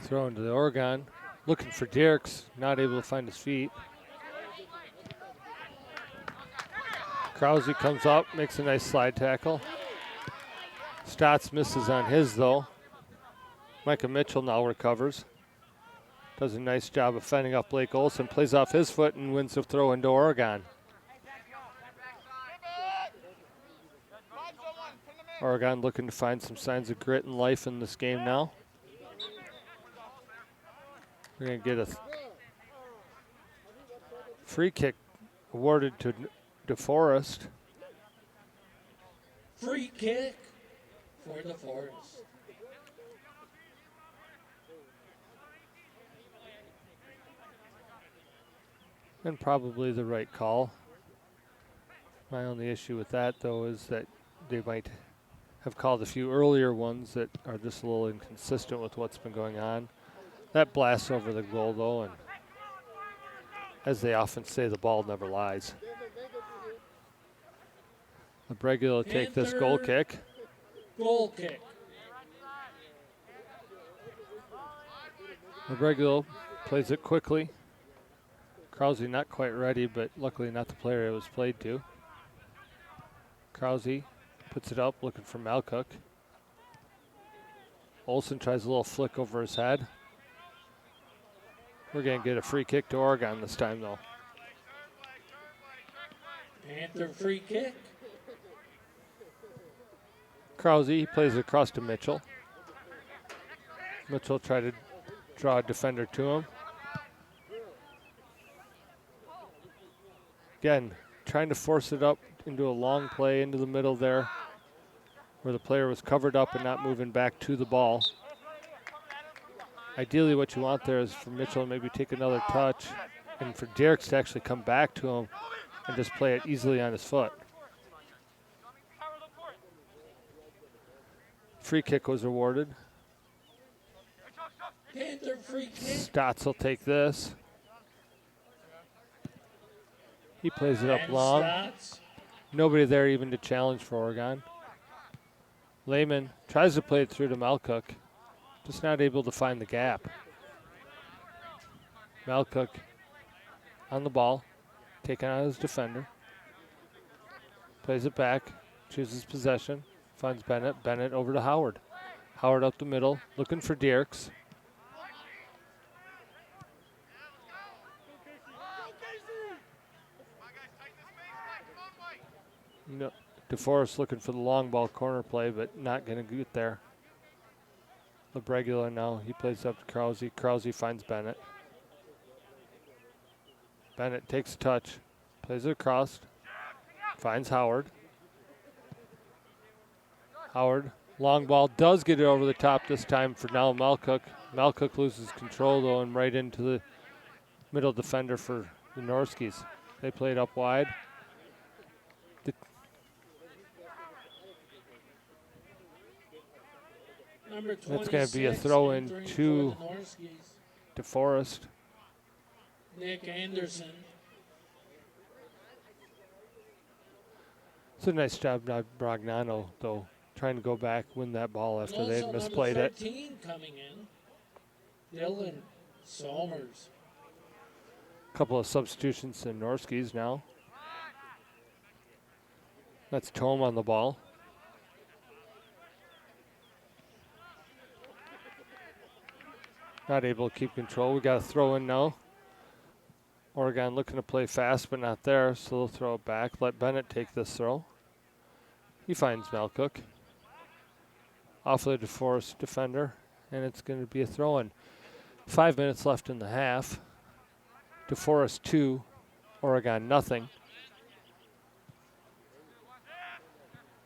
Throw into the Oregon, looking for Dierks, not able to find his feet. Krause comes up, makes a nice slide tackle. Stotts misses on his, though. Micah Mitchell now recovers. Does a nice job of fending off Blake Olson, plays off his foot and wins the throw into Oregon. Oregon looking to find some signs of grit and life in this game now. We're going to get a free kick awarded to DeForest. Free kick for DeForest. And probably the right call. My only issue with that, though, is that they might have called a few earlier ones that are just a little inconsistent with what's been going on. That blasts over the goal, though, and as they often say, the ball never lies. LeBreg will take this goal kick. Goal kick. LeBreg plays it quickly. Krause not quite ready, but luckily not the player it was played to. Krause puts it up, looking for Malcook. Olson tries a little flick over his head. We're going to get a free kick to Oregon this time, though. Panther free kick. Krause, he plays it across to Mitchell. Mitchell tried to draw a defender to him. Again, trying to force it up into a long play into the middle there, where the player was covered up and not moving back to the ball. Ideally, what you want there is for Mitchell to maybe take another touch and for Dierks to actually come back to him and just play it easily on his foot. Free kick was awarded. Panther free kick. Stotts will take this. He plays it up And long. Stotts. Nobody there even to challenge for Oregon. Lehman tries to play it through to Malcook. Just not able to find the gap. Malcook on the ball. taken out his defender. Plays it back, chooses possession, finds Bennett. Bennett over to Howard. Howard up the middle, looking for Dierks. No, DeForest looking for the long ball corner play, but not going to get there. LeBregula now, he plays up to Krause. Krause finds Bennett. Bennett takes a touch, plays it across, finds Howard. Howard, long ball, does get it over the top this time for now Malcook. Malcook loses control though and right into the middle defender for the Norskies. They play it up wide. That's going to be a throw in to DeForest. Nick Anderson. It's a nice job by Bragnano, though, trying to go back, win that ball after they had misplayed it. 13 coming in, Dylan Somers. A couple of substitutions in Norskies now. That's Tome on the ball. Not able to keep control. We got a throw in now. Oregon looking to play fast, but not there, so they'll throw it back. Let Bennett take this throw. He finds Malcook. Off the DeForest defender, and it's going to be a throw in. 5 minutes left in the half. DeForest 2, Oregon nothing.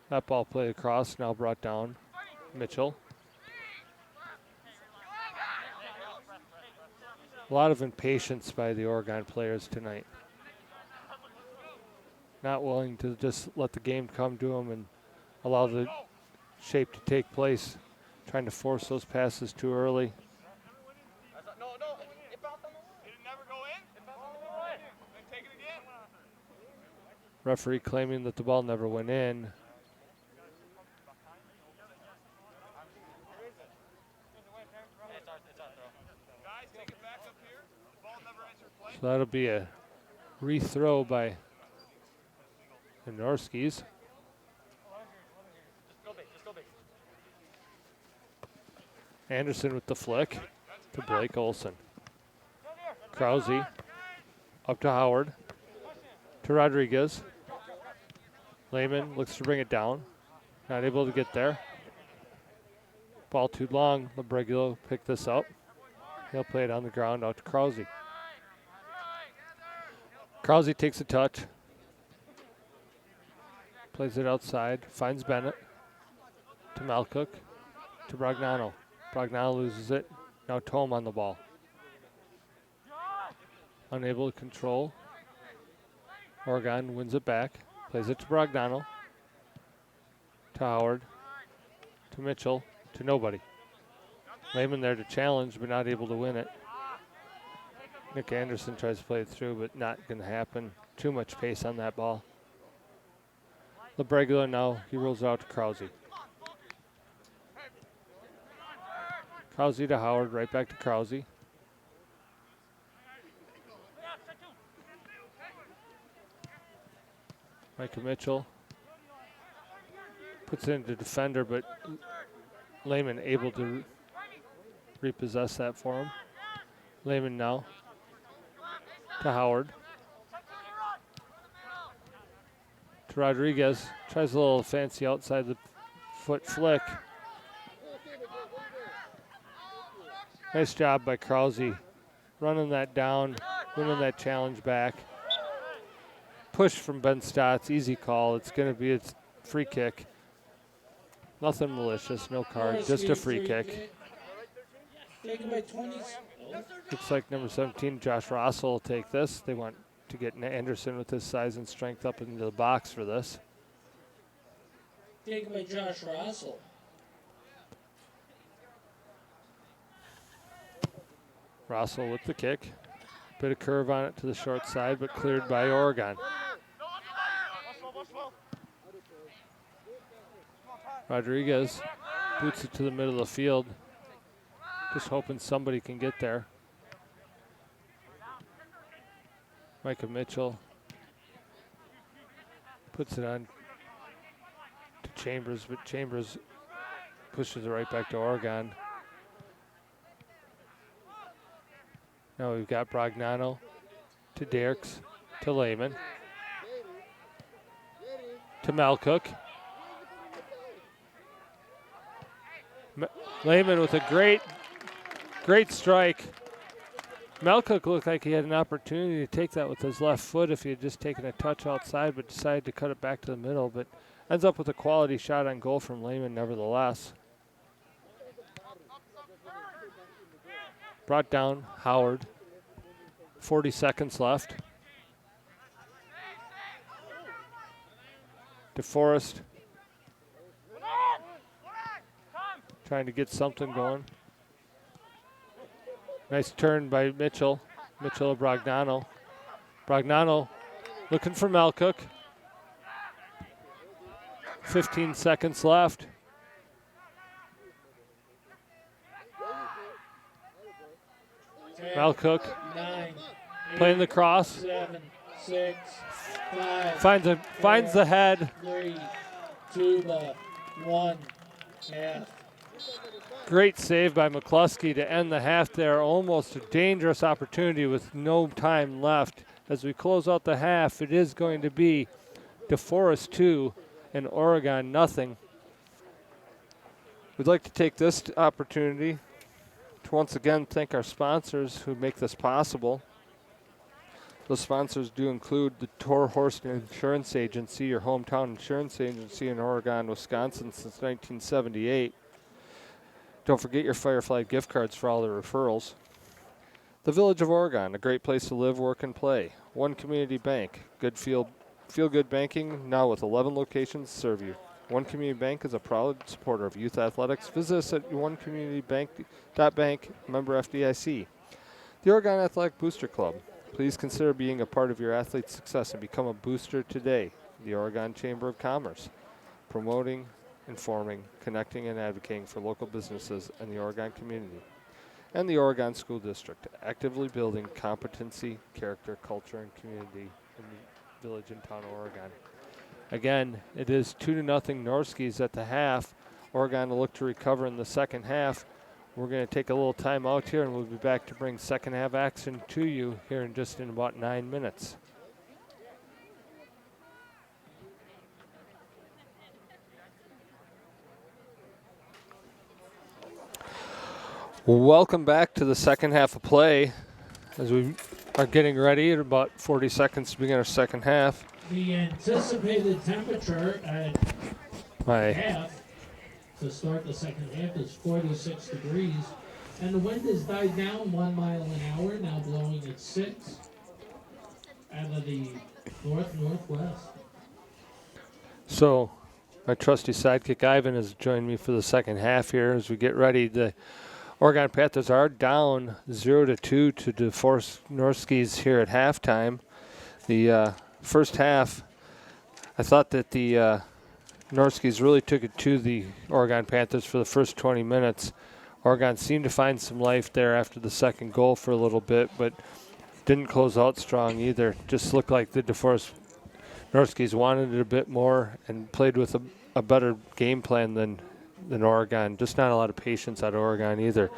That ball played across, now brought down. Mitchell. A lot of impatience by the Oregon players tonight. Not willing to just let the game come to them and allow the shape to take place. Trying to force those passes too early. Referee claiming that the ball never went in. So that'll be a rethrow by the Norskies. Anderson with the flick to Blake Olson. Krause up to Howard. To Rodriguez. Lehman looks to bring it down. Not able to get there. Ball too long. LeBregula picked this up. He'll play it on the ground out to Krause. Krause takes a touch. Plays it outside. Finds Bennett. To Malcook. To Bragnano. Bragnano loses it. Now Tome on the ball. Unable to control. Oregon wins it back. Plays it to Bragnano. To Howard. To Mitchell. To nobody. Lehman there to challenge, but not able to win it. Nick Anderson tries to play it through, but not going to happen. Too much pace on that ball. LeBregula now, he rolls out to Krause. Krause to Howard, right back to Krause. Micah Mitchell puts it into defender, but Lehman able to repossess that for him. Lehman now to Howard. To Rodriguez. Tries a little fancy outside the foot flick. Nice job by Krause. Running that down, winning that challenge back. Push from Ben Stotts, easy call. It's going to be a free kick. Nothing malicious, no card, just a free kick. Taken by 20. Looks like number 17, Josh Russell, will take this. They want to get Anderson with his size and strength up into the box for this. Taken by Josh Russell. Russell with the kick. Bit of curve on it to the short side, but cleared by Oregon. Rodriguez boots it to the middle of the field. Just hoping somebody can get there. Micah Mitchell Puts it on to Chambers, but Chambers pushes it right back to Oregon. Now we've got Brognano to Derks, to Lehman, to Malcook. Lehman with a great strike. Malcook looked like he had an opportunity to take that with his left foot if he had just taken a touch outside, but decided to cut it back to the middle, but ends up with a quality shot on goal from Lehman nevertheless. Brought down Howard. 40 seconds left. DeForest trying to get something going. Nice turn by Mitchell. Mitchell of Brognano. Brognano looking for Malcook. 15 seconds left. Malcook 9, playing the cross. 7, 6, 5. Finds the head. 3, 2, 1, half. Great save by McCluskey to end the half there. Almost a dangerous opportunity with no time left. As we close out the half, it is going to be DeForest 2 and Oregon nothing. We'd like to take this opportunity to once again thank our sponsors who make this possible. Those sponsors do include the DeForest Insurance Agency, your hometown insurance agency in Oregon, Wisconsin since 1978. Don't forget your Firefly gift cards for all the referrals. The Village of Oregon, a great place to live, work, and play. One Community Bank, feel good banking, now with 11 locations to serve you. One Community Bank is a proud supporter of youth athletics. Visit us at onecommunitybank.bank, member FDIC. The Oregon Athletic Booster Club. Please consider being a part of your athlete's success and become a booster today. The Oregon Chamber of Commerce, promoting, informing, connecting, and advocating for local businesses and the Oregon community. And the Oregon School District, actively building competency, character, culture, and community in the village and town of Oregon. Again, it is 2-0 Norskies at the half. Oregon will look to recover in the second half. We're going to take a little time out here, and we'll be back to bring second half action to you here in just in about 9 minutes. Welcome back to the second half of play as we are getting ready at about 40 seconds to begin our second half. The anticipated temperature at half to start the second half is 46 degrees, and the wind has died down 1 mile an hour, now blowing at 6 out of the north-northwest. So my trusty sidekick Ivan has joined me for the second half here as we get ready. The Oregon Panthers are down 0-2 to DeForest Norskies here at halftime. The first half, I thought that the Norskies really took it to the Oregon Panthers for the first 20 minutes. Oregon seemed to find some life there after the second goal for a little bit, but didn't close out strong either. Just looked like the DeForest Norskies wanted it a bit more and played with a better game plan than Oregon. Just not a lot of patience out of Oregon either.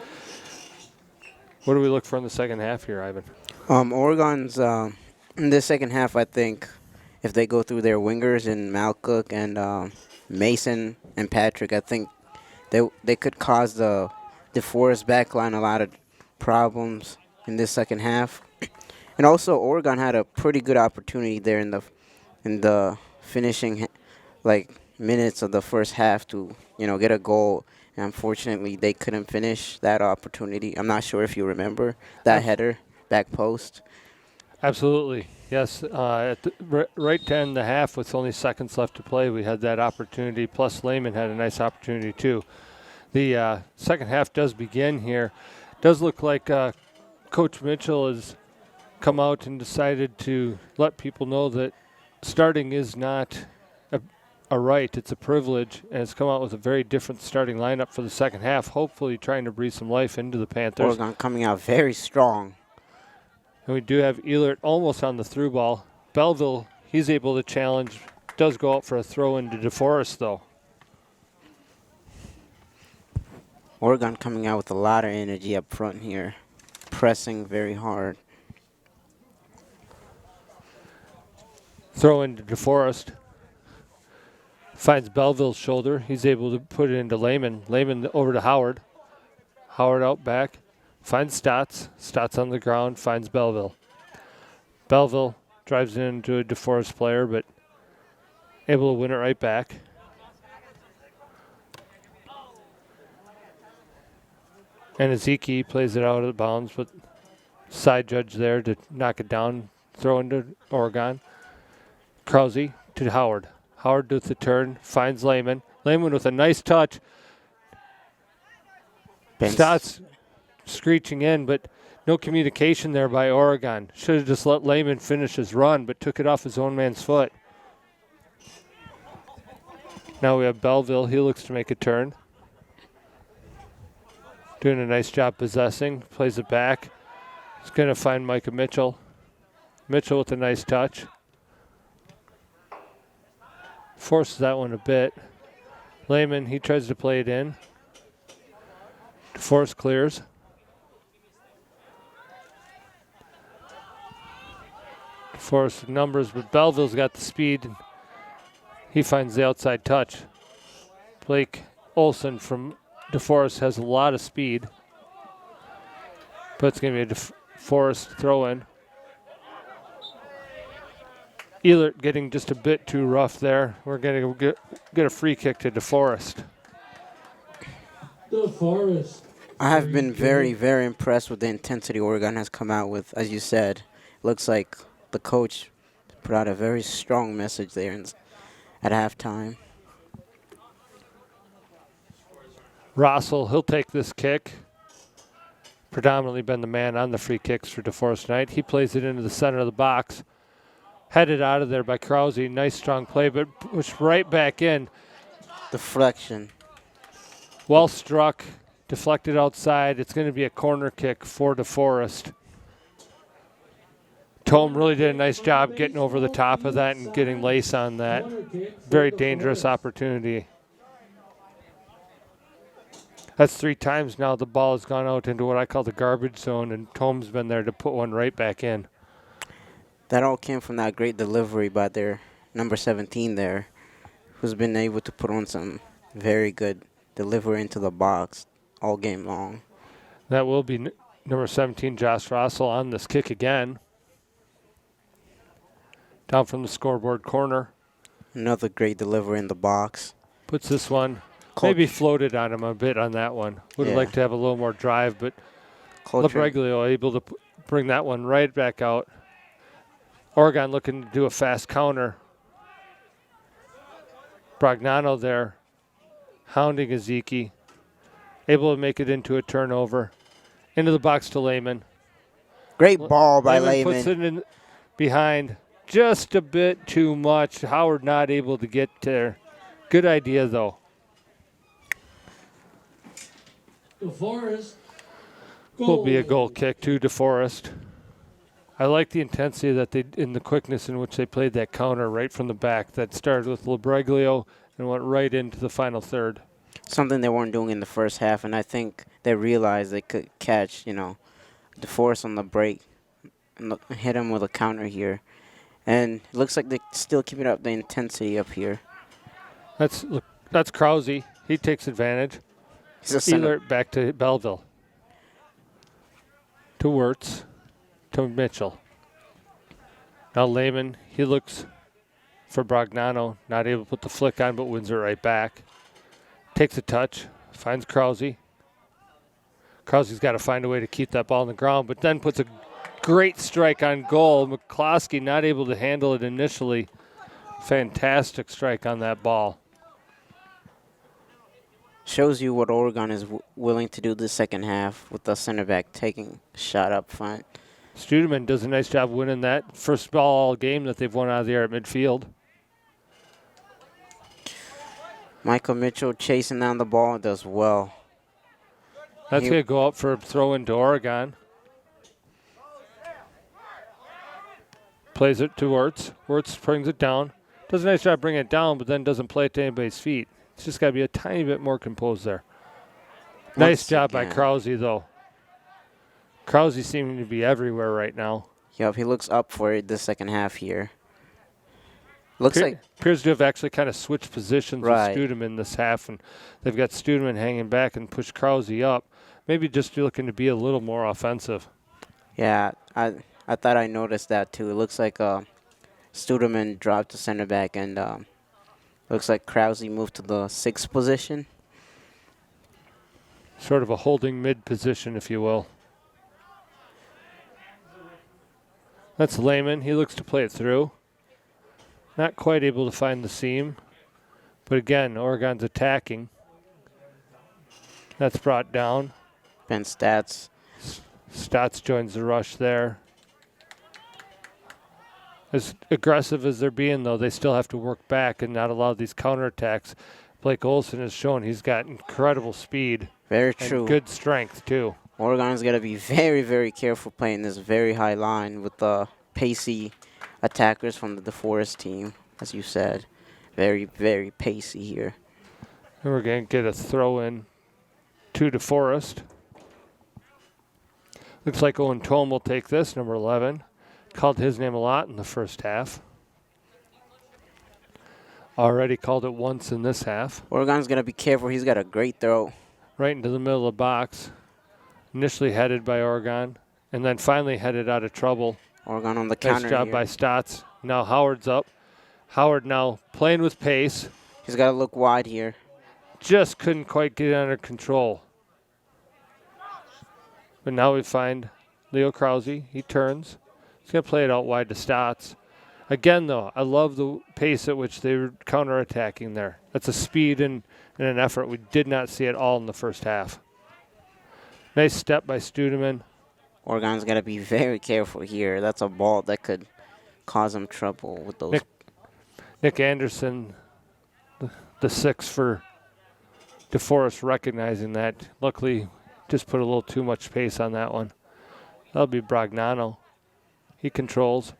What do we look for in the second half here, Ivan? Oregon's in the second half, I think, if they go through their wingers and Malcook and Mason and Patrick, I think they could cause the DeForest backline a lot of problems in this second half. And also, Oregon had a pretty good opportunity there in the finishing minutes of the first half to get a goal. And unfortunately, they couldn't finish that opportunity. I'm not sure if you remember that header, back post. Absolutely, yes. Right to end the half with only seconds left to play, we had that opportunity, plus Lehman had a nice opportunity too. The second half does begin here. Does look like Coach Mitchell has come out and decided to let people know that starting is not a right, it's a privilege, and it's come out with a very different starting lineup for the second half, hopefully trying to breathe some life into the Panthers. Oregon coming out very strong. And we do have Ehlert almost on the through ball. Belleville, he's able to challenge does go out for a throw into DeForest, though. Oregon coming out with a lot of energy up front here, pressing very hard. Throw into DeForest. Finds Belleville's shoulder. He's able to put it into Lehman. Lehman over to Howard. Howard out back. Finds Stotts. Stotts on the ground. Finds Belleville. Belleville drives it into a DeForest player, but able to win it right back. And Ezeki plays it out of bounds, but side judge there to knock it down. Throw into Oregon. Krause to Howard. Howard does the turn, finds Lehman. Lehman with a nice touch. Stotts screeching in, but no communication there by Oregon. Should have just let Lehman finish his run, but took it off his own man's foot. Now we have Belleville. He looks to make a turn. Doing a nice job possessing. Plays it back. He's going to find Micah Mitchell. Mitchell with a nice touch. Forces that one a bit. Lehman, he tries to play it in. DeForest clears. DeForest numbers, but Belleville's got the speed. He finds the outside touch. Blake Olson from DeForest has a lot of speed. But it's going to be a DeForest throw-in. Ehlert getting just a bit too rough there. We're going to get a free kick to DeForest. DeForest. I have been very, very impressed with the intensity Oregon has come out with. As you said, looks like the coach put out a very strong message there at halftime. Rossell, he'll take this kick. Predominantly been the man on the free kicks for DeForest tonight. He plays it into the center of the box. Headed out of there by Krause. Nice strong play, but pushed right back in. Deflection. Well struck. Deflected outside. It's going to be a corner kick for DeForest. Tome really did a nice job getting over the top of that and getting lace on that. Very dangerous opportunity. That's 3 times now the ball has gone out into what I call the garbage zone, and Tome's been there to put one right back in. That all came from that great delivery by their number 17 there, who's been able to put on some very good delivery into the box all game long. That will be number 17, Josh Rossell, on this kick again. Down from the scoreboard corner. Another great delivery in the box. Puts this one, maybe floated on him a bit on that one. Would have liked to have a little more drive, but Labreglio able to bring that one right back out. Oregon looking to do a fast counter. Bragnano there, hounding Ezeki. Able to make it into a turnover. Into the box to Lehman. Great ball by Lehman. Puts it in behind just a bit too much. Howard not able to get there. Good idea, though. DeForest. Will be a goal kick to DeForest. I like the intensity that they, in the quickness in which they played that counter right from the back. That started with Labreglio and went right into the final third. Something they weren't doing in the first half, and I think they realized they could catch, DeForest on the break and hit him with a counter here. And it looks like they're still keeping up the intensity up here. That's Krause. He takes advantage. Ehlert back to Belleville. To Wirtz. To Mitchell. Now Lehman, he looks for Bragnano. Not able to put the flick on, but wins it right back. Takes a touch. Finds Krause. Krause's got to find a way to keep that ball on the ground, but then puts a great strike on goal. McCloskey not able to handle it initially. Fantastic strike on that ball. Shows you what Oregon is willing to do the second half with the center back taking a shot up front. Studeman does a nice job winning that first ball all game that they've won out of the air at midfield. Michael Mitchell chasing down the ball does well. That's going to go up for a throw into Oregon. Plays it to Wirtz. Wirtz brings it down. Does a nice job bringing it down, but then doesn't play it to anybody's feet. It's just got to be a tiny bit more composed there. Nice job by Krause, though. Krause seeming to be everywhere right now. Yup, he looks up for it this second half here. Looks like appears to have actually kind of switched positions Right. with Studeman this half, and they've got Studeman hanging back and push Krause up. Maybe just looking to be a little more offensive. Yeah, I thought I noticed that too. It looks like Studeman dropped to center back, and looks like Krause moved to the 6th position. Sort of a holding mid position, if you will. That's Lehman. He looks to play it through. Not quite able to find the seam. But again, Oregon's attacking. That's brought down. Ben Stats. Stotts joins the rush there. As aggressive as they're being, though, they still have to work back and not allow these counterattacks. Blake Olson has shown he's got incredible speed. Very and true. good strength, too. Oregon's got to be very, very careful playing this very high line with the pacey attackers from the DeForest team, as you said. Very, very pacey here. And we're going to get a throw in to DeForest. Looks like Owen Tome will take this, number 11. Called his name a lot in the first half. Already called it once in this half. Oregon's going to be careful. He's got a great throw. Right into the middle of the box. Initially headed by Oregon, and then finally headed out of trouble. Oregon on the counter. Nice job here. by Stotts. Now Howard's up. Howard now playing with pace. He's got to look wide here. Just couldn't quite get it under control. But now we find Leo Krause. He turns. He's going to play it out wide to Stotts. Again, though, I love the pace at which they were counterattacking there. That's a speed and an effort we did not see at all in the first half. Nice step by Studeman. Oregon's got to be very careful here. That's a ball that could cause them trouble with those. Nick Anderson, the 6 for DeForest, recognizing that. Luckily, just put a little too much pace on that one. That'll be Bragnano. He controls.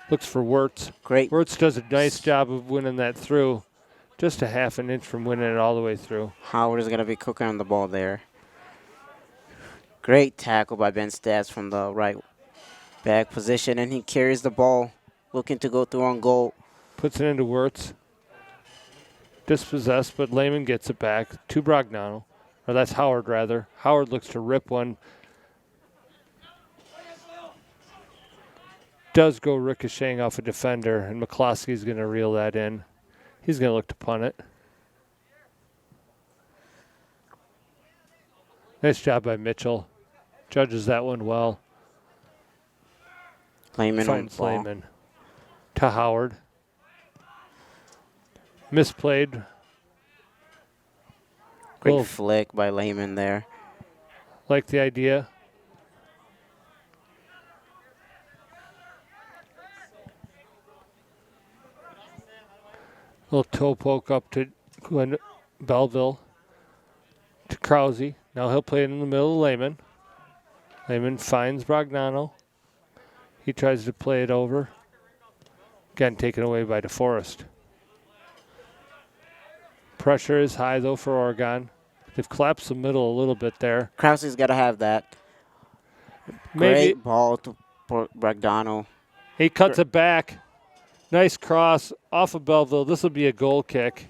Looks for Wirtz. Great. Wirtz does a nice job of winning that through. Just a half an inch from winning it all the way through. Howard is going to be cooking on the ball there. Great tackle by Ben Stats from the right back position, and he carries the ball, looking to go through on goal. Puts it into Wirtz. Dispossessed, but Lehman gets it back to Bragnano. Or that's Howard, rather. Howard looks to rip one. Does go ricocheting off a defender, and McCloskey's going to reel that in. He's going to look to punt it. Nice job by Mitchell. Judges that one well. Lehman on Finds the ball. Lehman to Howard. Misplayed. Great Little- flick by Lehman there. Like the idea. Little toe poke up to Glenn Belleville. To Krause. Now he'll play it in the middle of Lehman. Lehman finds Bragnano. He tries to play it over. Again, taken away by DeForest. Pressure is high, though, for Oregon. They've collapsed the middle a little bit there. Krause's got to have that. Maybe Great ball to Bragnano. he cuts it back. Nice cross off of Belleville. This will be a goal kick.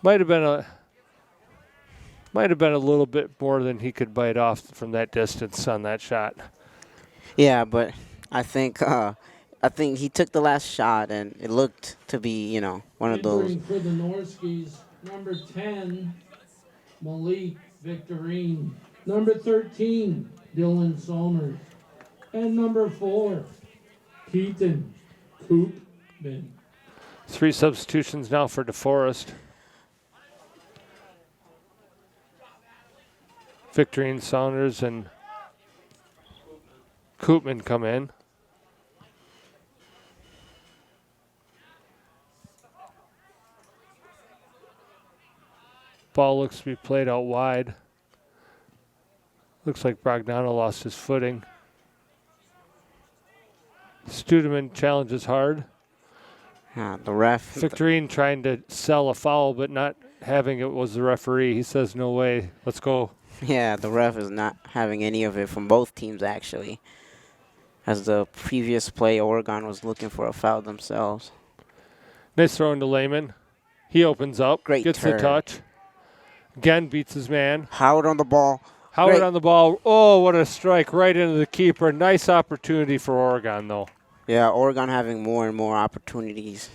Might have been a little bit more than he could bite off from that distance on that shot. Yeah, but I think he took the last shot, and it looked to be, one of those. Entering for the Norskies, number 10, Malik Victorine. Number 13, Dylan Somers. And number 4, Keaton Koopman. 3 substitutions now for DeForest. Victorine, Saunders, and Koopman come in. Ball looks to be played out wide. Looks like Bragnano lost his footing. Studeman challenges hard. The ref. Victorine trying to sell a foul, but not having it was the referee. He says, no way, let's go. Yeah, the ref is not having any of it from both teams, actually. As the previous play, Oregon was looking for a foul themselves. Nice throw into Lehman. He opens up, Great gets turn. the touch. Again, beats his man. Howard on the ball. Howard Great. on the ball. Oh, what a strike right into the keeper. Nice opportunity for Oregon, though. Yeah, Oregon having more and more opportunities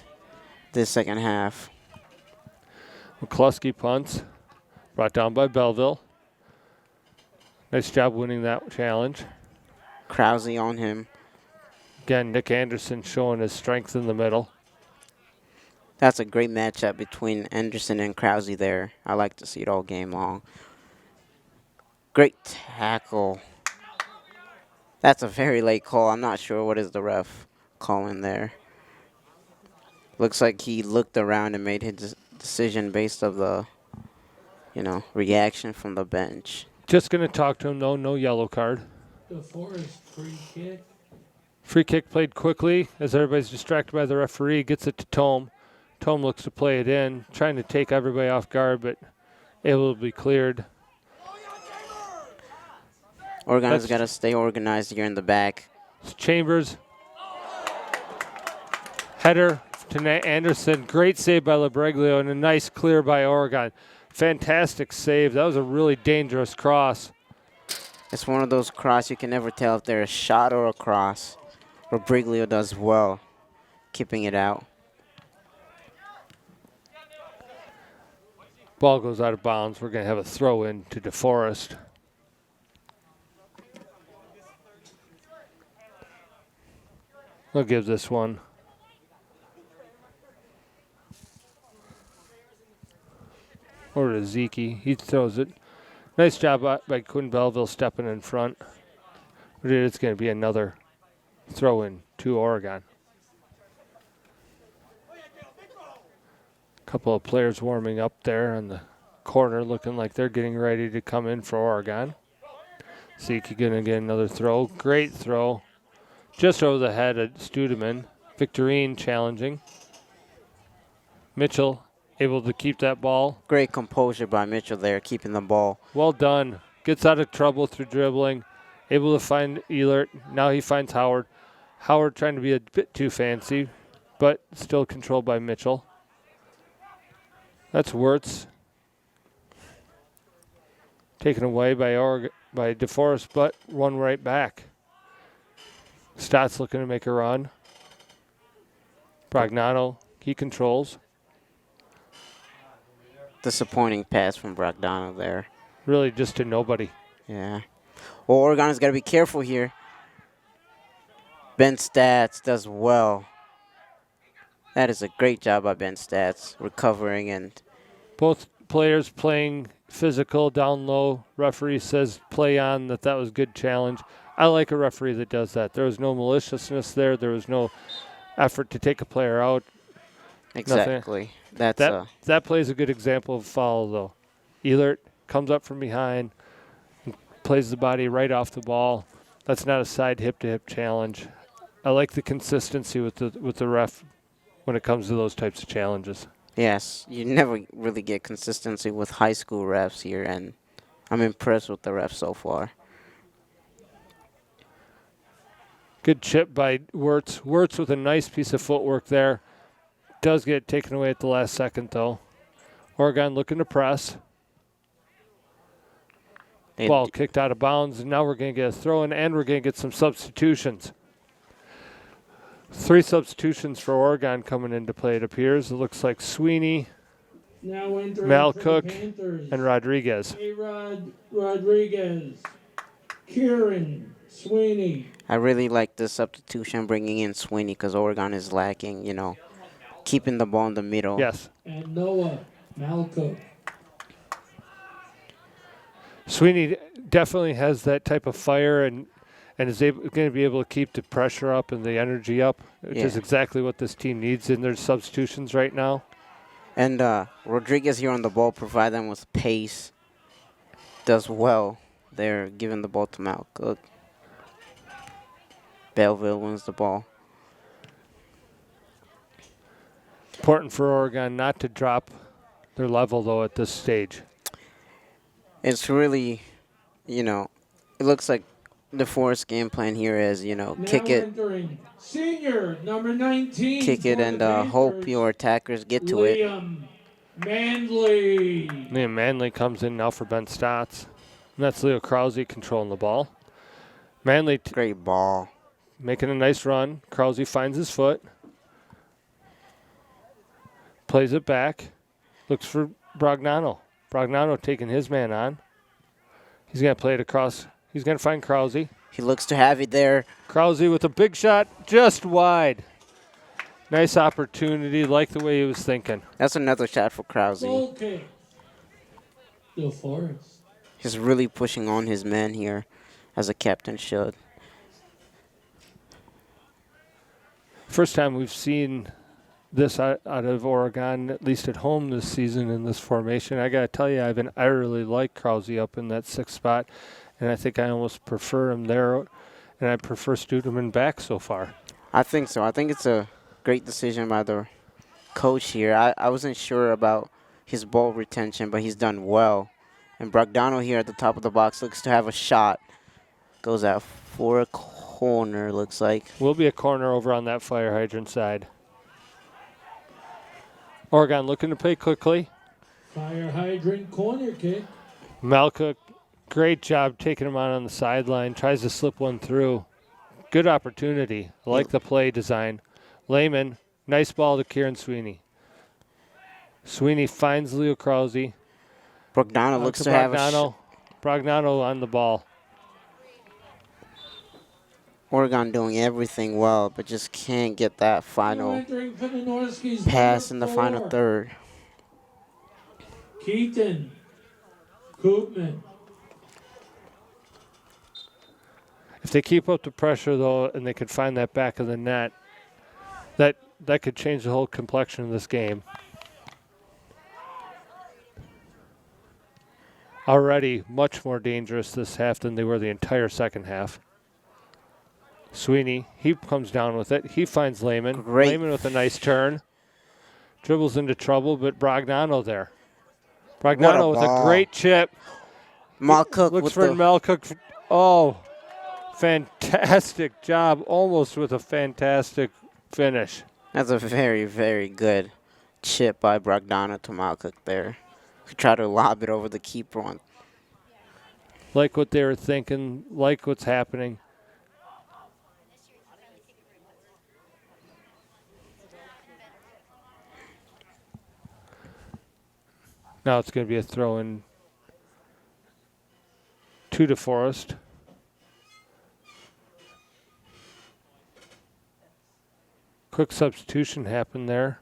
this second half. McCluskey punts. Brought down by Belleville. Nice job winning that challenge. Krause on him. Again, Nick Anderson showing his strength in the middle. That's a great matchup between Anderson and Krause there. I like to see it all game long. Great tackle. That's a very late call. I'm not sure what is the ref calling there. Looks like he looked around and made his decision based of the, reaction from the bench. Just going to talk to him, though. No yellow card. DeForest free kick. Free kick played quickly as everybody's distracted by the referee. Gets it to Tome. Tome looks to play it in, trying to take everybody off guard, but able to be cleared. Oregon's got to stay organized here in the back. It's Chambers. Header to Anderson. Great save by Labreglio and a nice clear by Oregon. Fantastic save. That was a really dangerous cross. It's one of those cross you can never tell if they're a shot or a cross. Labreglio does well, keeping it out. Ball goes out of bounds. We're going to have a throw in to DeForest. We'll give this one. Or to Zeke. He throws it. Nice job by Quinn Belleville stepping in front. But it's going to be another throw in to Oregon. Couple of players warming up there on the corner, looking like they're getting ready to come in for Oregon. Zeke going to get another throw. Great throw. Just over the head of Studeman. Victorine challenging. Mitchell able to keep that ball. Great composure by Mitchell there, keeping the ball. Well done. Gets out of trouble through dribbling. Able to find Ehlert. Now he finds Howard. Howard trying to be a bit too fancy, but still controlled by Mitchell. That's Wirtz. Taken away by DeForest, but run right back. Stott's looking to make a run. Bragnano, he controls. Disappointing pass from Bragnano there. Really just to nobody. Yeah. Well, Oregon's got to be careful here. Ben Stats does well. That is a great job by Ben Stats, recovering and... Both players playing physical, down low. Referee says play on, that was good challenge. I like a referee that does that. There was no maliciousness there. There was no effort to take a player out. Exactly. That play is a good example of foul, though. Ehlert comes up from behind and plays the body right off the ball. That's not a side hip-to-hip challenge. I like the consistency with the ref when it comes to those types of challenges. Yes, you never really get consistency with high school refs here, and I'm impressed with the refs so far. Good chip by Wirtz. Wirtz with a nice piece of footwork there. Does get taken away at the last second, though. Oregon looking to press. Ball kicked out of bounds, and now we're going to get a throw-in, and we're going to get some substitutions. 3 substitutions for Oregon coming into play, it appears. It looks like Sweeney, Now entering Mal for the Cook, Panthers. and Rodriguez. A-Rod Rodriguez. Kieran Sweeney. I really like this substitution, bringing in Sweeney, because Oregon is lacking, keeping the ball in the middle. Yes. And Noah Malcook. Sweeney definitely has that type of fire and is going to be able to keep the pressure up and the energy up, which is exactly what this team needs in their substitutions right now. And Rodriguez here on the ball, provide them with pace. Does well. They're giving the ball to Malcook. Belleville wins the ball. Important for Oregon not to drop their level, though, at this stage. It's really, you know, it looks like DeForest game plan here is, you know, Now kick it, entering senior number 19 kick it, for and the hope Panthers, your attackers get to it. Liam Manley. Liam Manley comes in now for Ben Stotts. And that's Leo Krause controlling the ball. Manley Great ball. making a nice run. Krause finds his foot. Plays it back. Looks for Brognano. Brognano taking his man on. He's going to play it across. He's going to find Krause. He looks to have it there. Krause with a big shot just wide. Nice opportunity. Like the way he was thinking. That's another shot for Krause. Goal kick. DeForest. He's really pushing on his men here, as a captain should. First time we've seen this out of Oregon, at least at home this season in this formation. I got to tell you, I really like Krause up in that 6th spot, and I think I almost prefer him there, and I prefer Studeman back so far. I think so. I think it's a great decision by the coach here. I wasn't sure about his ball retention, but he's done well. And Brogdano here at the top of the box looks to have a shot. Goes out for a corner, looks like. Will be a corner over on that fire hydrant side. Oregon looking to play quickly. Fire hydrant corner kick. Malcook, great job taking him on the sideline. Tries to slip one through. Good opportunity. I like the play design. Lehman, nice ball to Kieran Sweeney. Sweeney finds Leo Krause. Brogdano looks to have a Brognano on the ball. Oregon doing everything well, but just can't get that Now final entering for the Norskies, pass number in the final 4, third. Keaton. Koopman. If they keep up the pressure, though, and they could find that back of the net, that could change the whole complexion of this game. Already much more dangerous this half than they were the entire second half. Sweeney, he comes down with it. He finds Lehman. Great. Lehman with a nice turn. Dribbles into trouble, but Brognano there. Brognano with a great chip. Malcook Looks with for the Malcook. Oh, fantastic job. Almost with a fantastic finish. That's a very, very good chip by Brogdano to Malcook there. He tried to lob it over the keeper on. Like what they were thinking, like what's happening. Now it's going to be a throw in to DeForest. Quick substitution happened there.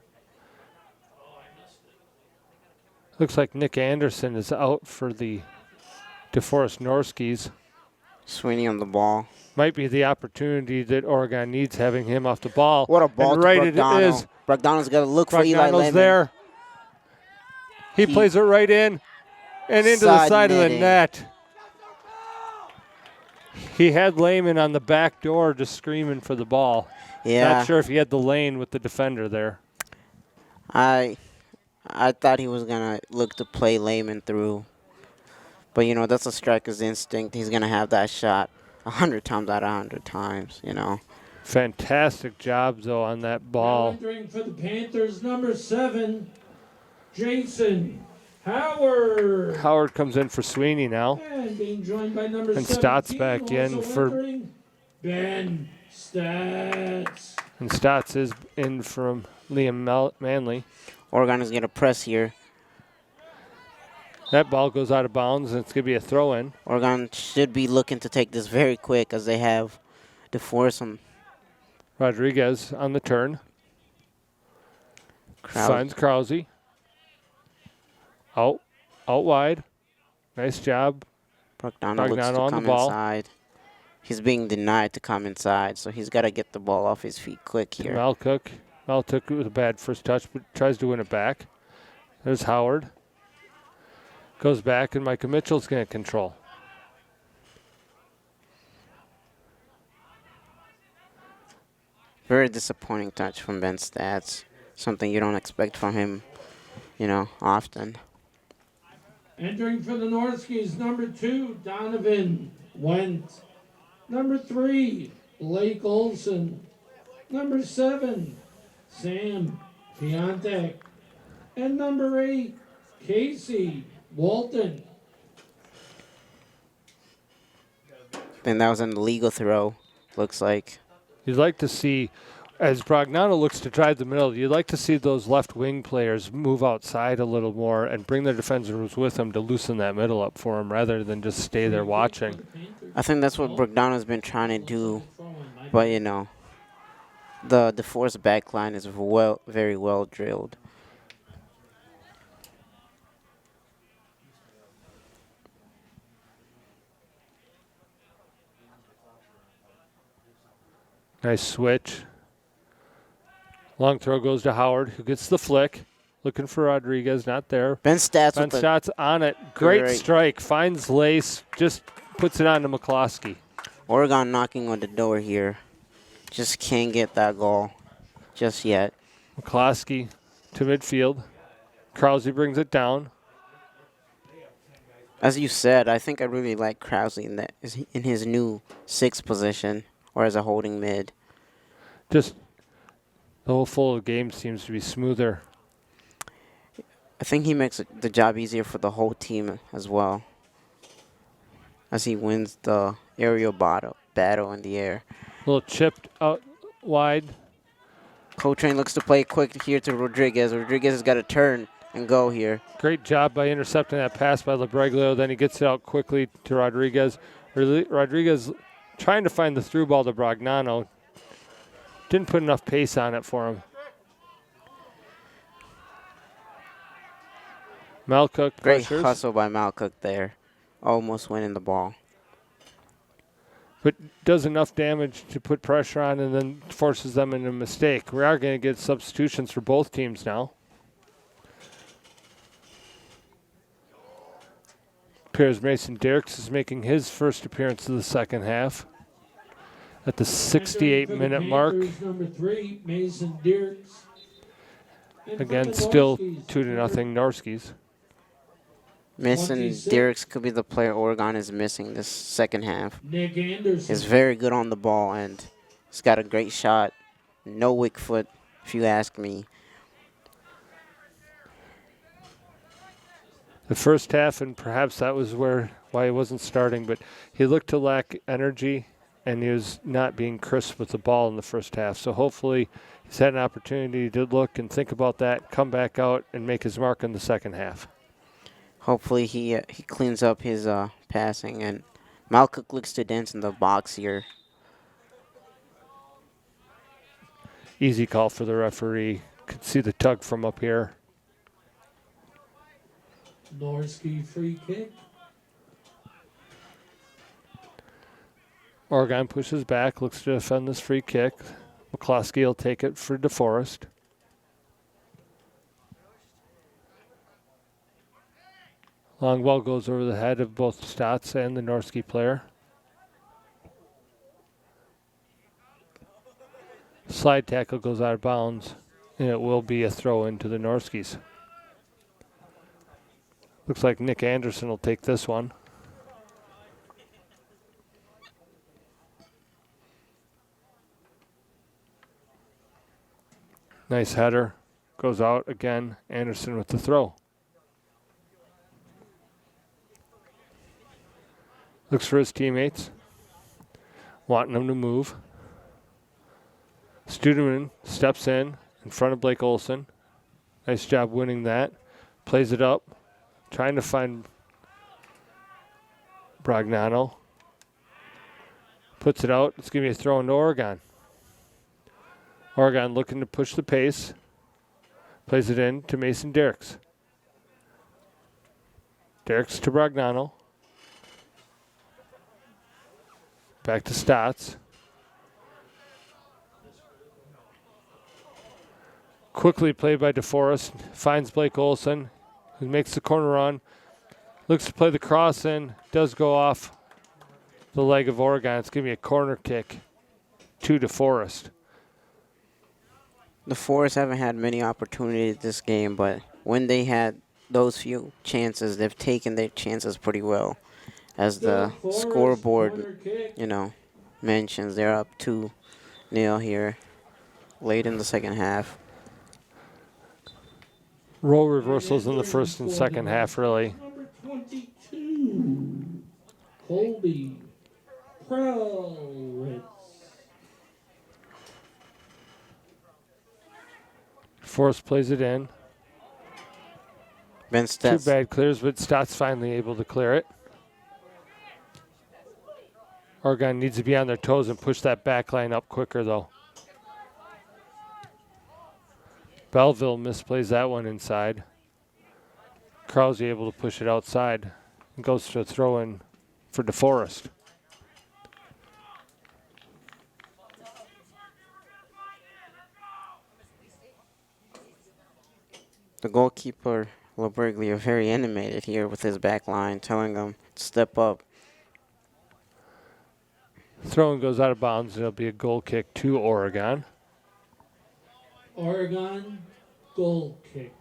Looks like Nick Anderson is out for the DeForest Norskies. Sweeney on the ball. Might be the opportunity that Oregon needs, having him off the ball. What a ball and to right Brogdano. it is. Brogdano's got to look for Eli Brognano's Lehman. there. He plays it right in and into the side of the netting. net. He had Lehman on the back door just screaming for the ball. Yeah. Not sure if he had the lane with the defender there. I thought he was going to look to play Lehman through. But, you know, that's a striker's instinct. He's going to have that shot 100 times out of 100 times, you know. Fantastic job, though, on that Now ball. entering for the Panthers, number 7, Jason Howard. Howard comes in for Sweeney now. And being joined by number And 17, Stotts back in also for- entering, Ben Stats. And Stotts is in from Liam Manley. Oregon is going to press here. That ball goes out of bounds, and it's going to be a throw-in. Oregon should be looking to take this very quick as they have DeForest on Rodriguez on the turn. Krause. Finds Krause. Out wide. Nice job. Brogdano looks Brogdano to on the come ball. inside. He's being denied to come inside, so he's got to get the ball off his feet quick here. Malcook. Malcook with a bad first touch, but tries to win it back. There's Howard. Goes back, and Micah Mitchell's going to control. Very disappointing touch from Ben Stats. something you don't expect from him, often. Entering for the Norskies, number 2, Donovan Went. Number 3, Blake Olson. Number 7, Sam Piontek. And number 8, Casey Walton. And that was an illegal throw, looks like. You'd like to see, as Bragnano looks to drive the middle, you'd like to see those left wing players move outside a little more and bring their defenders with them to loosen that middle up for them rather than just stay there watching. I think that's what Bragnano's been trying to do, but the DeForest back line is very well drilled. Nice switch. Long throw goes to Howard, who gets the flick. Looking for Rodriguez, not there. Ben Stats Ben with the Stotts on it. Great strike. Finds Lace, just puts it on to McCloskey. Oregon knocking on the door here. Just can't get that goal just yet. McCloskey to midfield. Krause brings it down. As you said, I think I really like Krause in his new 6th position, or as a holding mid. Just the whole flow of the game seems to be smoother. I think he makes the job easier for the whole team as well, as he wins the aerial battle in the air. A little chipped out wide. Coltrane looks to play quick here to Rodriguez. Rodriguez has got to turn and go here. Great job by intercepting that pass by Labreglio. Then he gets it out quickly to Rodriguez. Rodriguez trying to find the through ball to Bragnano. Didn't put enough pace on it for him. Malcook Great pressures, hustle by Malcook there. Almost winning the ball. but does enough damage to put pressure on and then forces them into a mistake. We are going to get substitutions for both teams now. Piers Mason Dirks is making his first appearance of the second half at the 68-minute mark. Number 3, Mason Dirks. Again, still 2-0 Norskies. Mason Dirks could be the player Oregon is missing this second half. Nick Anderson. He's very good on the ball, and he's got a great shot. No weak foot, if you ask me. The first half, and perhaps that was why he wasn't starting, but he looked to lack energy, and he was not being crisp with the ball in the first half. So hopefully he's had an opportunity to look and think about that, come back out, and make his mark in the second half. Hopefully he cleans up his passing, and Malcook looks to dance in the box here. Easy call for the referee. Could see the tug from up here. Norski free kick. Oregon pushes back, looks to defend this free kick. McCloskey will take it for DeForest. Long ball goes over the head of both Stotts and the Norski player. Slide tackle goes out of bounds, and it will be a throw into the Norskies. Looks like Nick Anderson will take this one. Nice header. Goes out again. Anderson with the throw. Looks for his teammates. Wanting them to move. Studeman steps in front of Blake Olson. Nice job winning that. Plays it up. Trying to find Bragnano. Puts it out. It's going to be a throw into Oregon. Oregon looking to push the pace. Plays it in to Mason Dirks. Dirks to Bragnano. Back to Stotts. Quickly played by DeForest. Finds Blake Olson, who makes the corner run. Looks to play the cross in. Does go off the leg of Oregon. It's going to be a corner kick to DeForest. The Forest haven't had many opportunities this game, but when they had those few chances, they've taken their chances pretty well. As the DeForest scoreboard, corner kick. mentions, they're up 2-0 here late in the second half. Role reversals in the first and second half, really. Number 22, Colby Prowitz. Forrest plays it in. Ben Too Stets. bad clears, but Stott's finally able to clear it. Oregon needs to be on their toes and push that back line up quicker, though. Belleville misplays that one inside. Krause able to push it outside and goes to a throw-in for DeForest. The goalkeeper, LeBurgley, very animated here with his back line, telling them to step up. Throw-in goes out of bounds. It'll be a goal kick to Oregon. Oregon goal kick.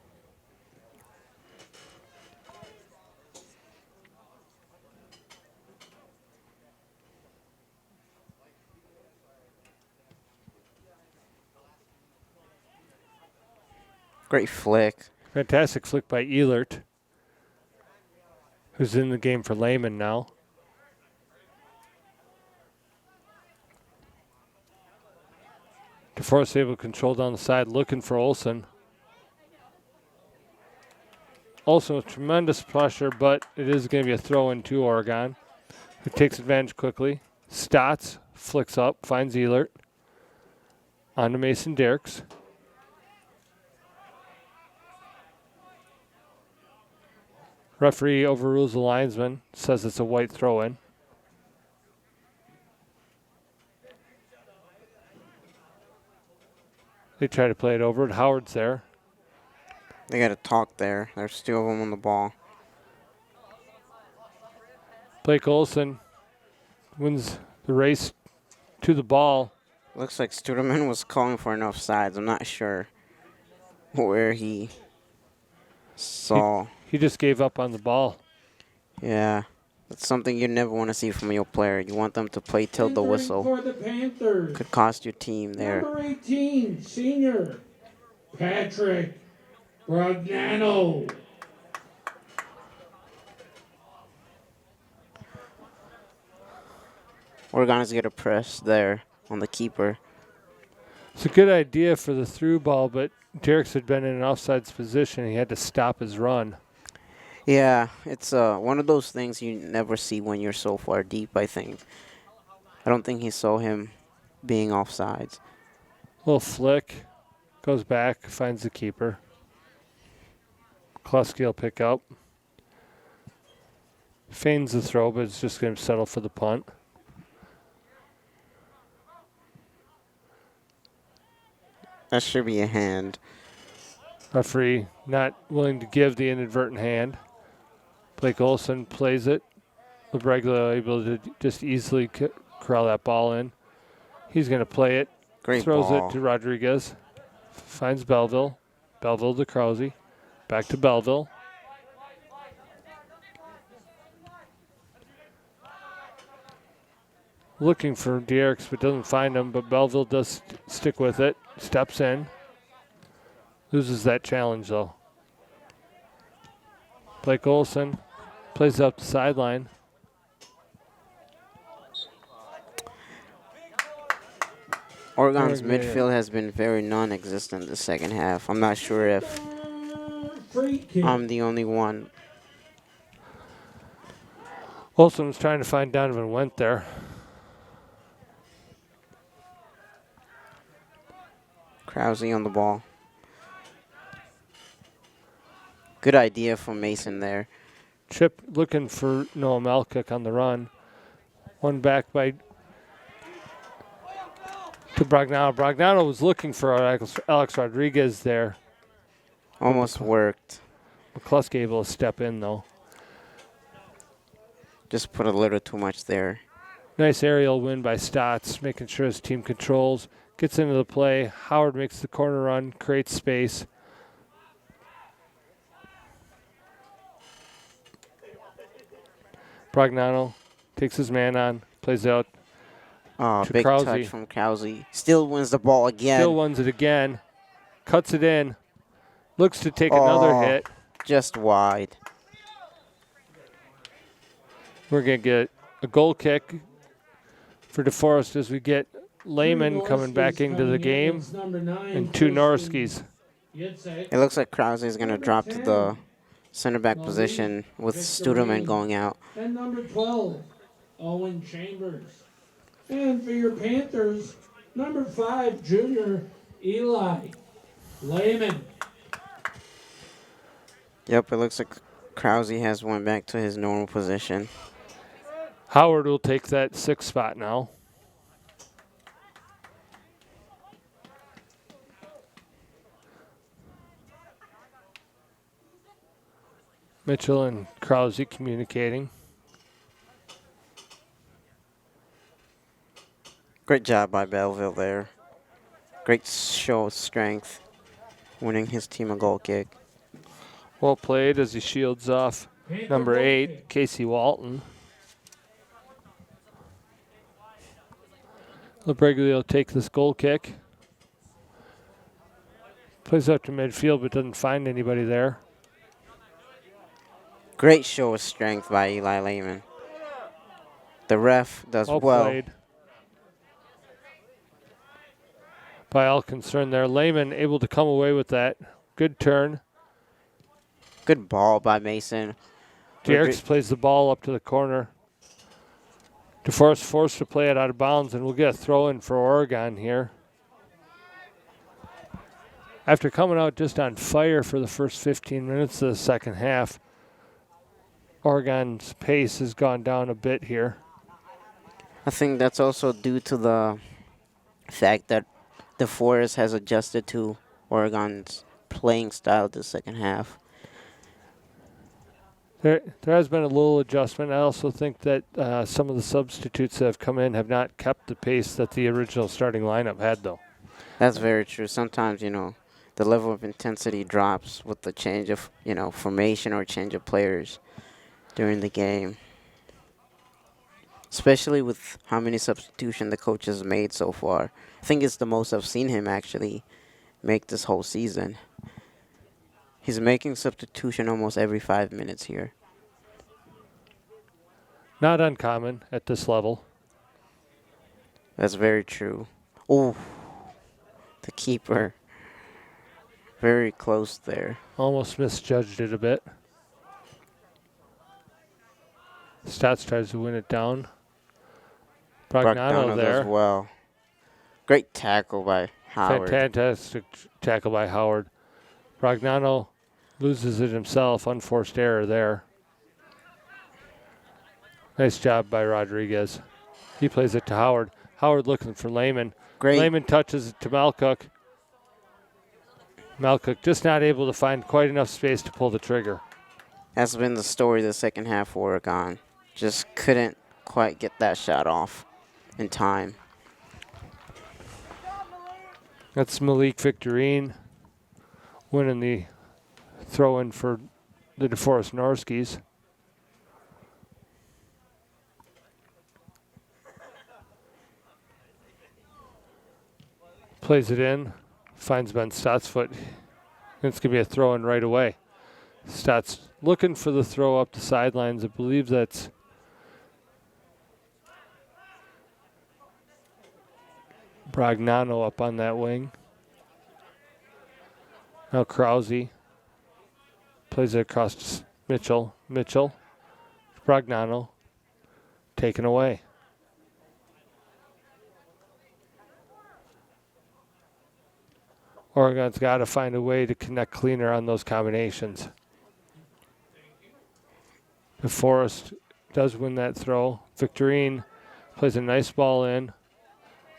Great flick. Fantastic flick by Ehlert, who's in the game for Lehman now. DeForest able to control down the side, looking for Olsen. Olsen with tremendous pressure, but it is going to be a throw-in to Oregon, who takes advantage quickly. Stotts flicks up, finds Ehlert. On to Mason Derricks. Referee overrules the linesman, says it's a white throw-in. They try to play it over. Howard's there. They got to talk there. There's two of them on the ball. Blake Olsen wins the race to the ball. Looks like Studeman was calling for enough sides. I'm not sure where he saw. He just gave up on the ball. Yeah, that's something you never want to see from your player. You want them to play till the Entering whistle. for the Panthers. Could cost your team there. Number 18, senior Patrick Bragnano. Oregon's get a press there on the keeper. It's a good idea for the through ball, but Derricks had been in an offsides position. He had to stop his run. Yeah, it's one of those things you never see when you're so far deep, I think. I don't think he saw him being offsides. Little flick. Goes back, finds the keeper. Kluski will pick up. Feigns the throw, but it's just going to settle for the punt. That should be a hand. Referee not willing to give the inadvertent hand. Blake Olsen plays it. LeBregla able to just easily corral that ball in. He's going to play it. Great Throws ball. it to Rodriguez. Finds Belleville. Belleville to Krause. Back to Belleville. Looking for Derricks, but doesn't find him. But Belleville does stick with it. Steps in. Loses that challenge, though. Blake Olsen plays up the sideline. Oregon's Very good. midfield has been very non-existent the second half. I'm not sure if Free kick. I'm the only one. Olsen was trying to find Donovan Went there. Krause on the ball. Good idea from Mason there. Chip looking for Noah Malcock on the run. One back by to Bragnano. Bragnano was looking for Alex Rodriguez there. Almost worked. McCluskey able to step in, though. Just put a little too much there. Nice aerial win by Stotts, making sure his team controls, Gets into the play. Howard makes the corner run, creates space. Bragnano takes his man on, plays out Oh, to big Krause. touch from Krause. Still wins the ball again. Still wins it again. Cuts it in. Looks to take Oh. another hit. Just wide. We're going to get a goal kick for DeForest as we get Lehman coming back into the game and 2 Norskies. It looks like Krause is going to drop to the center back position with Studeman going out. And number 12, Owen Chambers. And for your Panthers, number 5, junior Eli Lehman. Yep, it looks like Krause has went back to his normal position. Howard will take that 6th spot now. Mitchell and Krause communicating. Great job by Belleville there. Great show of strength, winning his team a goal kick. Well played as he shields off number 8, Casey Walton. LeBreglia will take this goal kick. Plays out to midfield but doesn't find anybody there. Great show of strength by Eli Lehman. The ref does well. Played. By all concerned there. Lehman able to come away with that. Good turn. Good ball by Mason. Dierks plays the ball up to the corner. DeForest forced to play it out of bounds, and we'll get a throw in for Oregon here. After coming out just on fire for the first 15 minutes of the second half, Oregon's pace has gone down a bit here. I think that's also due to the fact that DeForest has adjusted to Oregon's playing style the second half. There has been a little adjustment. I also think that some of the substitutes that have come in have not kept the pace that the original starting lineup had, though. That's very true. Sometimes, the level of intensity drops with the change of, formation or change of players during the game. Especially with how many substitutions the coach has made so far. I think it's the most I've seen him actually make this whole season. He's making substitution almost every 5 minutes here. Not uncommon at this level. That's very true. Oh, the keeper. Very close there. Almost misjudged it a bit. Stats tries to win it down. Bragnano there. Does well. Great tackle by Howard. Fantastic tackle by Howard. Bragnano loses it himself. Unforced error there. Nice job by Rodriguez. He plays it to Howard. Howard looking for Lehman. Great. Lehman touches it to Malcook. Malcook just not able to find quite enough space to pull the trigger. That's been the story of the second half for Oregon. Just couldn't quite get that shot off in time. That's Malik Victorine winning the throw-in for the DeForest Norskies. Plays it in, finds Ben Stott's foot. It's going to be a throw-in right away. Stott's looking for the throw up the sidelines. I believe that's Bragnano up on that wing. Now Krause plays it across to Mitchell. Mitchell, Bragnano, taken away. Oregon's got to find a way to connect cleaner on those combinations. DeForest does win that throw. Victorine plays a nice ball in.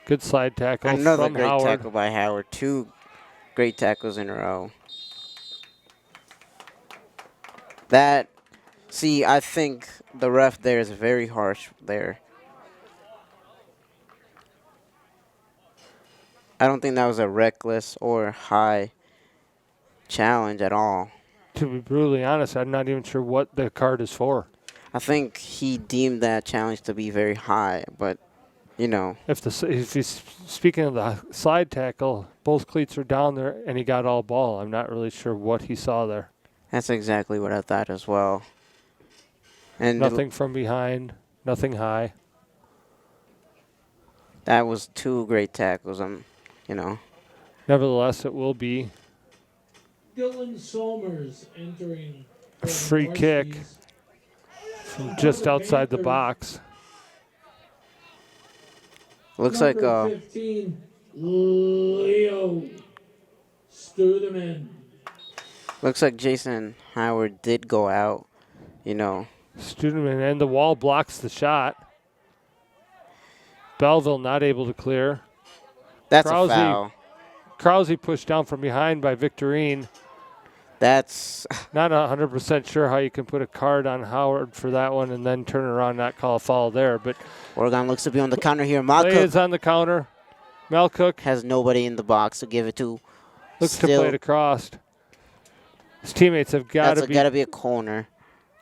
Good slide tackle Another from great Howard. tackle by Howard. 2 great tackles in a row. I think the ref there is very harsh there. I don't think that was a reckless or high challenge at all. To be brutally honest, I'm not even sure what the card is for. I think he deemed that challenge to be very high, but, you know, If he's speaking of the slide tackle, both cleats are down there and he got all ball. I'm not really sure what he saw there. that's exactly what I thought as well. And Nothing from behind, nothing high. that was 2 great tackles. You know, Nevertheless, it will be Dylan Somers entering for the free kick Norskies. from just outside the box. looks Number like 15, Leo Studeman. Jason Howard did go out. You know, Studeman and the wall blocks the shot. Belleville not able to clear. that's Krause. a foul. Krause pushed down from behind by Victorine. That's Not 100% sure how you can put a card on Howard for that one and then turn around and not call a foul there. But Oregon looks to be on the counter here. play Malcook is on the counter. Malcook has nobody in the box to give it to. looks to play it across. His teammates have got That's to got to be a corner.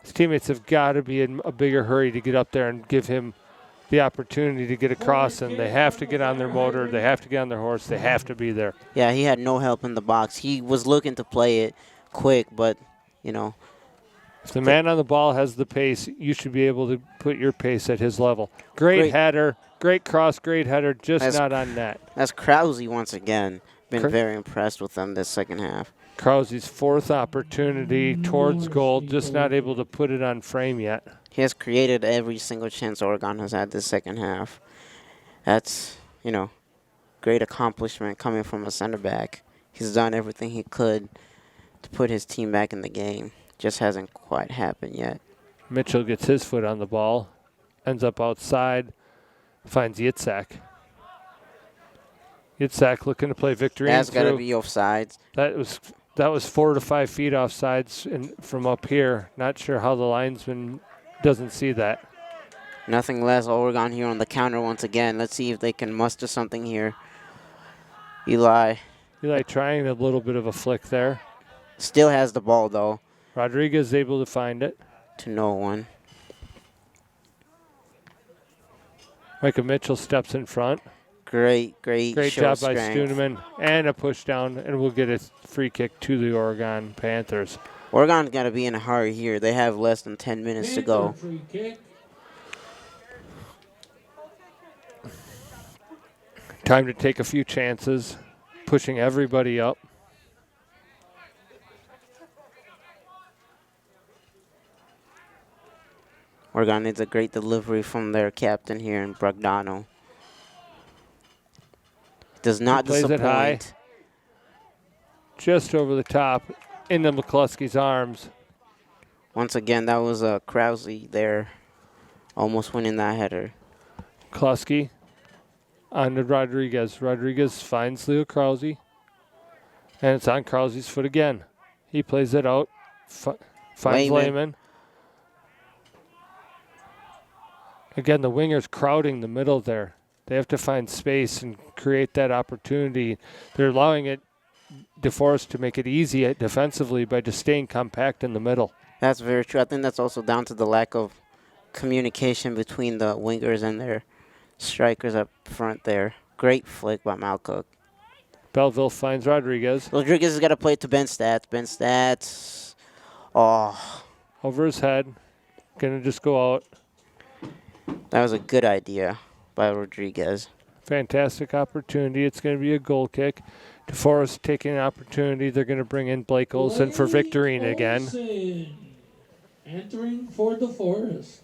His teammates have got to be in a bigger hurry to get up there and give him the opportunity to get across, and they have to get on their motor, they have to get on their horse, they have to be there. Yeah, he had no help in the box. He was looking to play it quick, but, you know, If the man on the ball has the pace, you should be able to put your pace at his level. Great header, great cross, great header, just not on net. that's Krause once again. Been Cr- very impressed with them this second half. Krause's 4th opportunity towards goal, just not able to put it on frame yet. He has created every single chance Oregon has had this second half. That's, you know, great accomplishment coming from a center back. He's done everything he could to put his team back in the game. Just hasn't quite happened yet. Mitchell gets his foot on the ball, ends up outside, finds Yitzhak. Yitzhak looking to play victory. That's got to be offsides. That was 4 to 5 feet offsides from up here. Not sure how the linesman doesn't see that. Nothing less. Oregon here on the counter once again. Let's see if they can muster something here. Eli Trying a little bit of a flick there. still has the ball, though. Rodriguez able to find it. To no one. Micah Mitchell steps in front. Great Great job by Studeman. And a push down, and we'll get a free kick to the Oregon Panthers. Oregon's got to be in a hurry here. They have less than 10 minutes to go. Free kick. Time to take a few chances, pushing everybody up. Oregon needs a great delivery from their captain here in Bragdano. Does not Plays it high. disappoint. Just over the top, into McCluskey's arms. Once again, that was Krause there, almost winning that header. McCluskey on to Rodriguez. Rodriguez finds Leo Krause, and it's on Krause's foot again. He plays it out, finds Lehman. Again, the wingers crowding the middle there. They have to find space and create that opportunity. They're allowing it, DeForest, to make it easy defensively by just staying compact in the middle. That's very true. I think that's also down to the lack of communication between the wingers and their strikers up front there. Great flick by Malcook. Belleville finds Rodriguez. Rodriguez has got to play it to Ben Stats. Ben Stats. Oh, Over his head. Going to just go out. that was a good idea by Rodriguez. Fantastic opportunity. It's going to be a goal kick. DeForest taking an opportunity. They're going to bring in Blake Olson for Victorine again. Olsen entering for DeForest.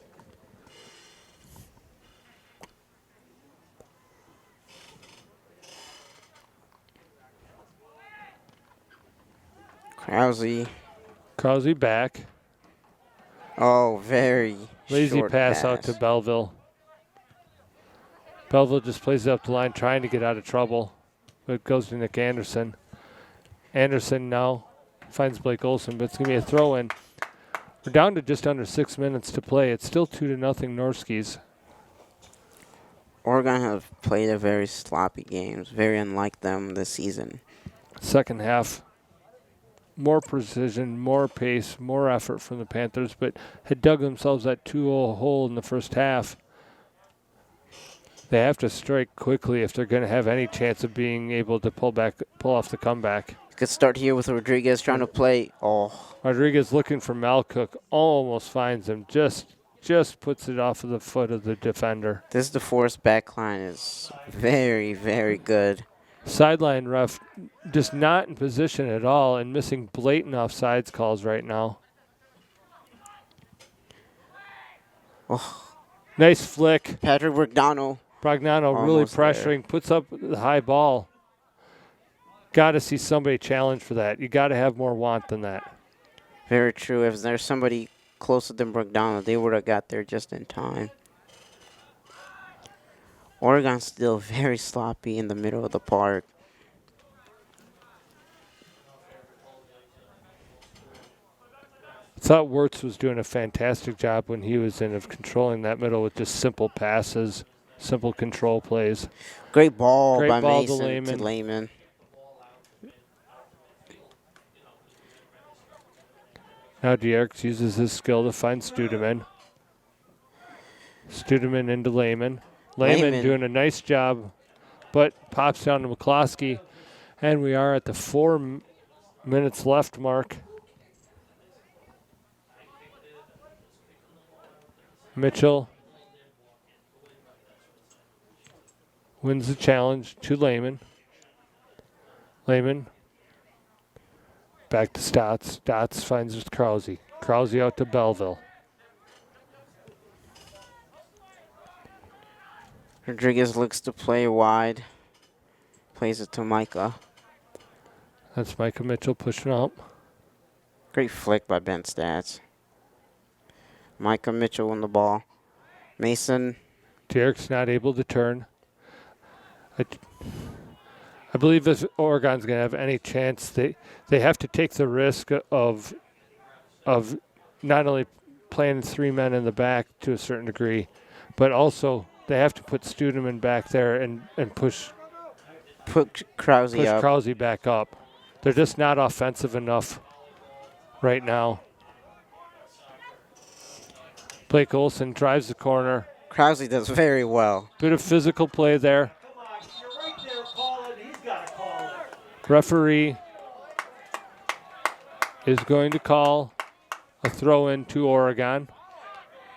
Krause back. Oh, very Lazy short pass out to Belleville. Belleville just plays it up the line trying to get out of trouble. But it goes to Nick Anderson. Anderson now finds Blake Olson, but it's going to be a throw-in. We're down to just under 6 minutes to play. It's still 2-0 Norskies. Oregon have played a very sloppy games, very unlike them this season. Second half, more precision, more pace, more effort from the Panthers, but had dug themselves that 2-0 hole in the first half. They have to strike quickly if they're going to have any chance of being able to pull off the comeback. Could start here with Rodriguez trying to play. Oh, Rodriguez looking for Malcook, almost finds him, just puts it off of the foot of the defender. this DeForest backline is very, very good. Sideline ref just not in position at all and missing blatant offsides calls right now. Oh, Nice flick. Patrick Bogdano. Bragnano really Almost there. pressuring, puts up the high ball. Got to see somebody challenge for that. You got to have more want than that. Very true. If there's somebody closer than Bogdano, they would have got there just in time. Oregon's still very sloppy in the middle of the park. Thought Wirtz was doing a fantastic job when he was in of controlling that middle with just simple passes, simple control plays. Great ball Great by ball to Mason to Lehman. Lehman. Now Dierks uses his skill to find Studeman. Studeman into Lehman. Lehman doing a nice job, but pops down to McCloskey. And we are at the 4 minutes left mark. Mitchell wins the challenge to Lehman. Lehman back to Stotts. Stotts finds Krause. Krause out to Belleville. Rodriguez looks to play wide. Plays it to Micah. That's Micah Mitchell pushing up. Great flick by Ben Stats. Micah Mitchell on the ball. Mason. Derek's not able to turn. I believe if Oregon's going to have any chance, they have to take the risk of not only playing 3 men in the back to a certain degree, but also they have to put Studeman back there and push Krause up. Krause back up. They're just not offensive enough right now. Blake Olson drives the corner. Krause does very well. Bit of physical play there. Come on, you're right there, call it. He's got to call it. Referee is going to call a throw-in to Oregon.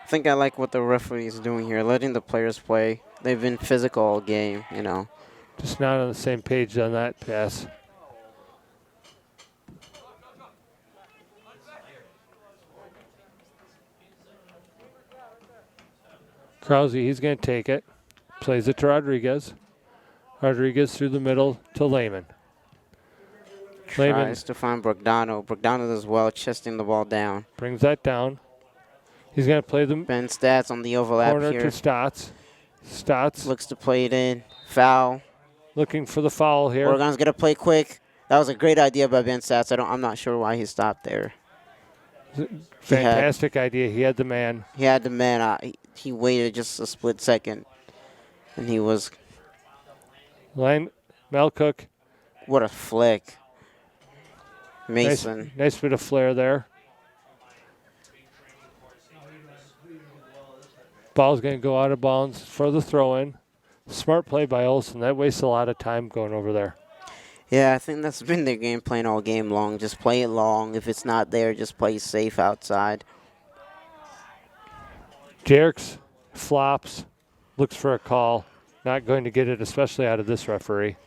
I think I like what the referee is doing here, letting the players play. They've been physical all game, you know. Just not on the same page on that pass. Krause, he's going to take it. Plays it to Rodriguez. Rodriguez through the middle to Lehman. Lehman Tries to find Bogdano. Bogdano does well, chesting the ball down. brings that down. He's going to play the Ben Stats on the overlap corner here. to Stotts. Stotts Looks to play it in. Foul. looking for the foul here. Oregon's going to play quick. That was a great idea by Ben Stats. I'm not sure why he stopped there. Fantastic idea. He had the man. He had the man. He waited just a split second. And he was... Malcook. What a flick. Mason. Nice bit of flair there. Ball's going to go out of bounds for the throw-in. Smart play by Olsen. That wastes a lot of time going over there. Yeah, I think that's been their game plan all game long. Just play it long. If it's not there, just play safe outside. Jerks flops, looks for a call. Not going to get it, especially out of this referee.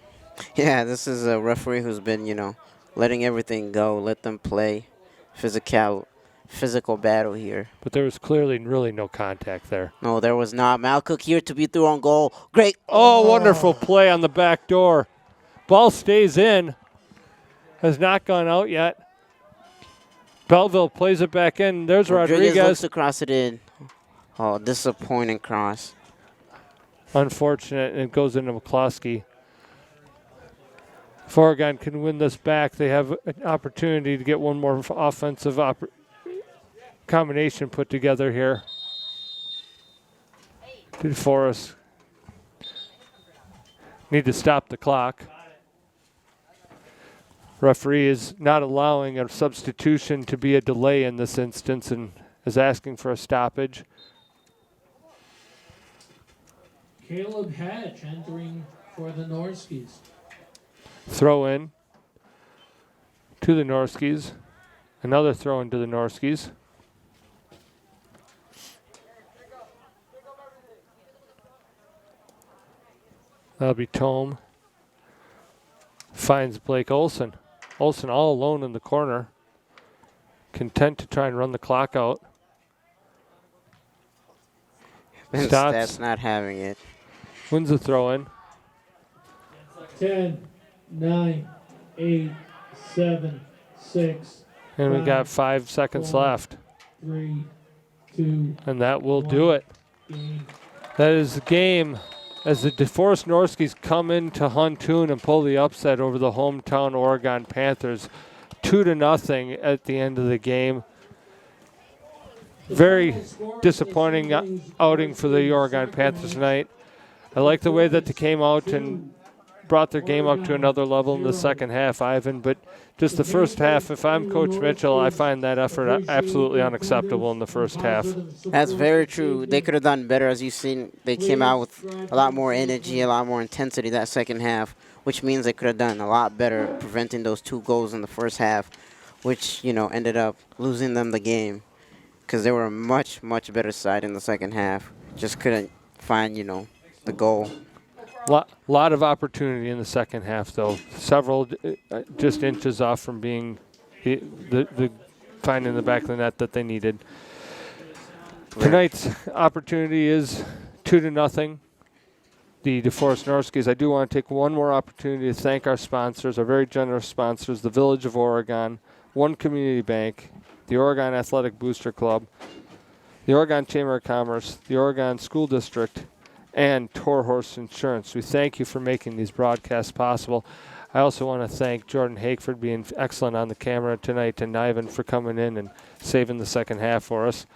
Yeah, this is a referee who's been, letting everything go. Let them play physical battle here. But there was clearly really no contact there. No, there was not. Malcook here to be through on goal. Great. Oh, wonderful play on the back door. Ball stays in. Has not gone out yet. Belleville plays it back in. There's Rodriguez looks Rodriguez. to cross it in. Oh, disappointing cross. Unfortunate, and it goes into McCloskey. If Oregon can win this back, they have an opportunity to get one more offensive combination put together here. DeForest Need to stop the clock. Referee is not allowing a substitution to be a delay in this instance and is asking for a stoppage. Caleb Hatch entering for the Norskies. Throw in to the Norskies. Another throw into the Norskies. That'll be Tome. Finds Blake Olson. Olson all alone in the corner. Content to try and run the clock out. That's not having it. Wins the throw in. 10, 9, 8, 7, 6. And we got 5 seconds left. 3, 2. And that will do it. That is the game as the DeForest Norskies come into Huntoon and pull the upset over the hometown Oregon Panthers. 2-0 at the end of the game. Very disappointing outing for the Oregon Panthers tonight. I like the way that they came out and brought their game up to another level in the second half, Ivan, but just the first half, if I'm Coach Mitchell, I find that effort absolutely unacceptable in the first half. That's very true. They could have done better. As you've seen, they came out with a lot more energy, a lot more intensity that second half, which means they could have done a lot better preventing those 2 goals in the first half, which, ended up losing them the game because they were a much, much better side in the second half. Just couldn't find, the goal. Lot of opportunity in the second half, though. Several just inches off from being the finding the back of the net that they needed. Tonight's opportunity is 2-0. The DeForest Norskies. I do want to take one more opportunity to thank our sponsors, our very generous sponsors, the Village of Oregon, One Community Bank, the Oregon Athletic Booster Club, the Oregon Chamber of Commerce, the Oregon School District, and Toro Horse Insurance. We thank you for making these broadcasts possible. I also want to thank Jordan Hakeford being excellent on the camera tonight, and Ivan for coming in and saving the second half for us.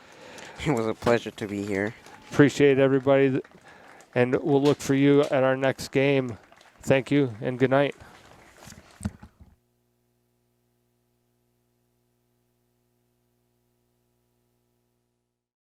It was a pleasure to be here. Appreciate everybody, and we'll look for you at our next game. Thank you, and good night.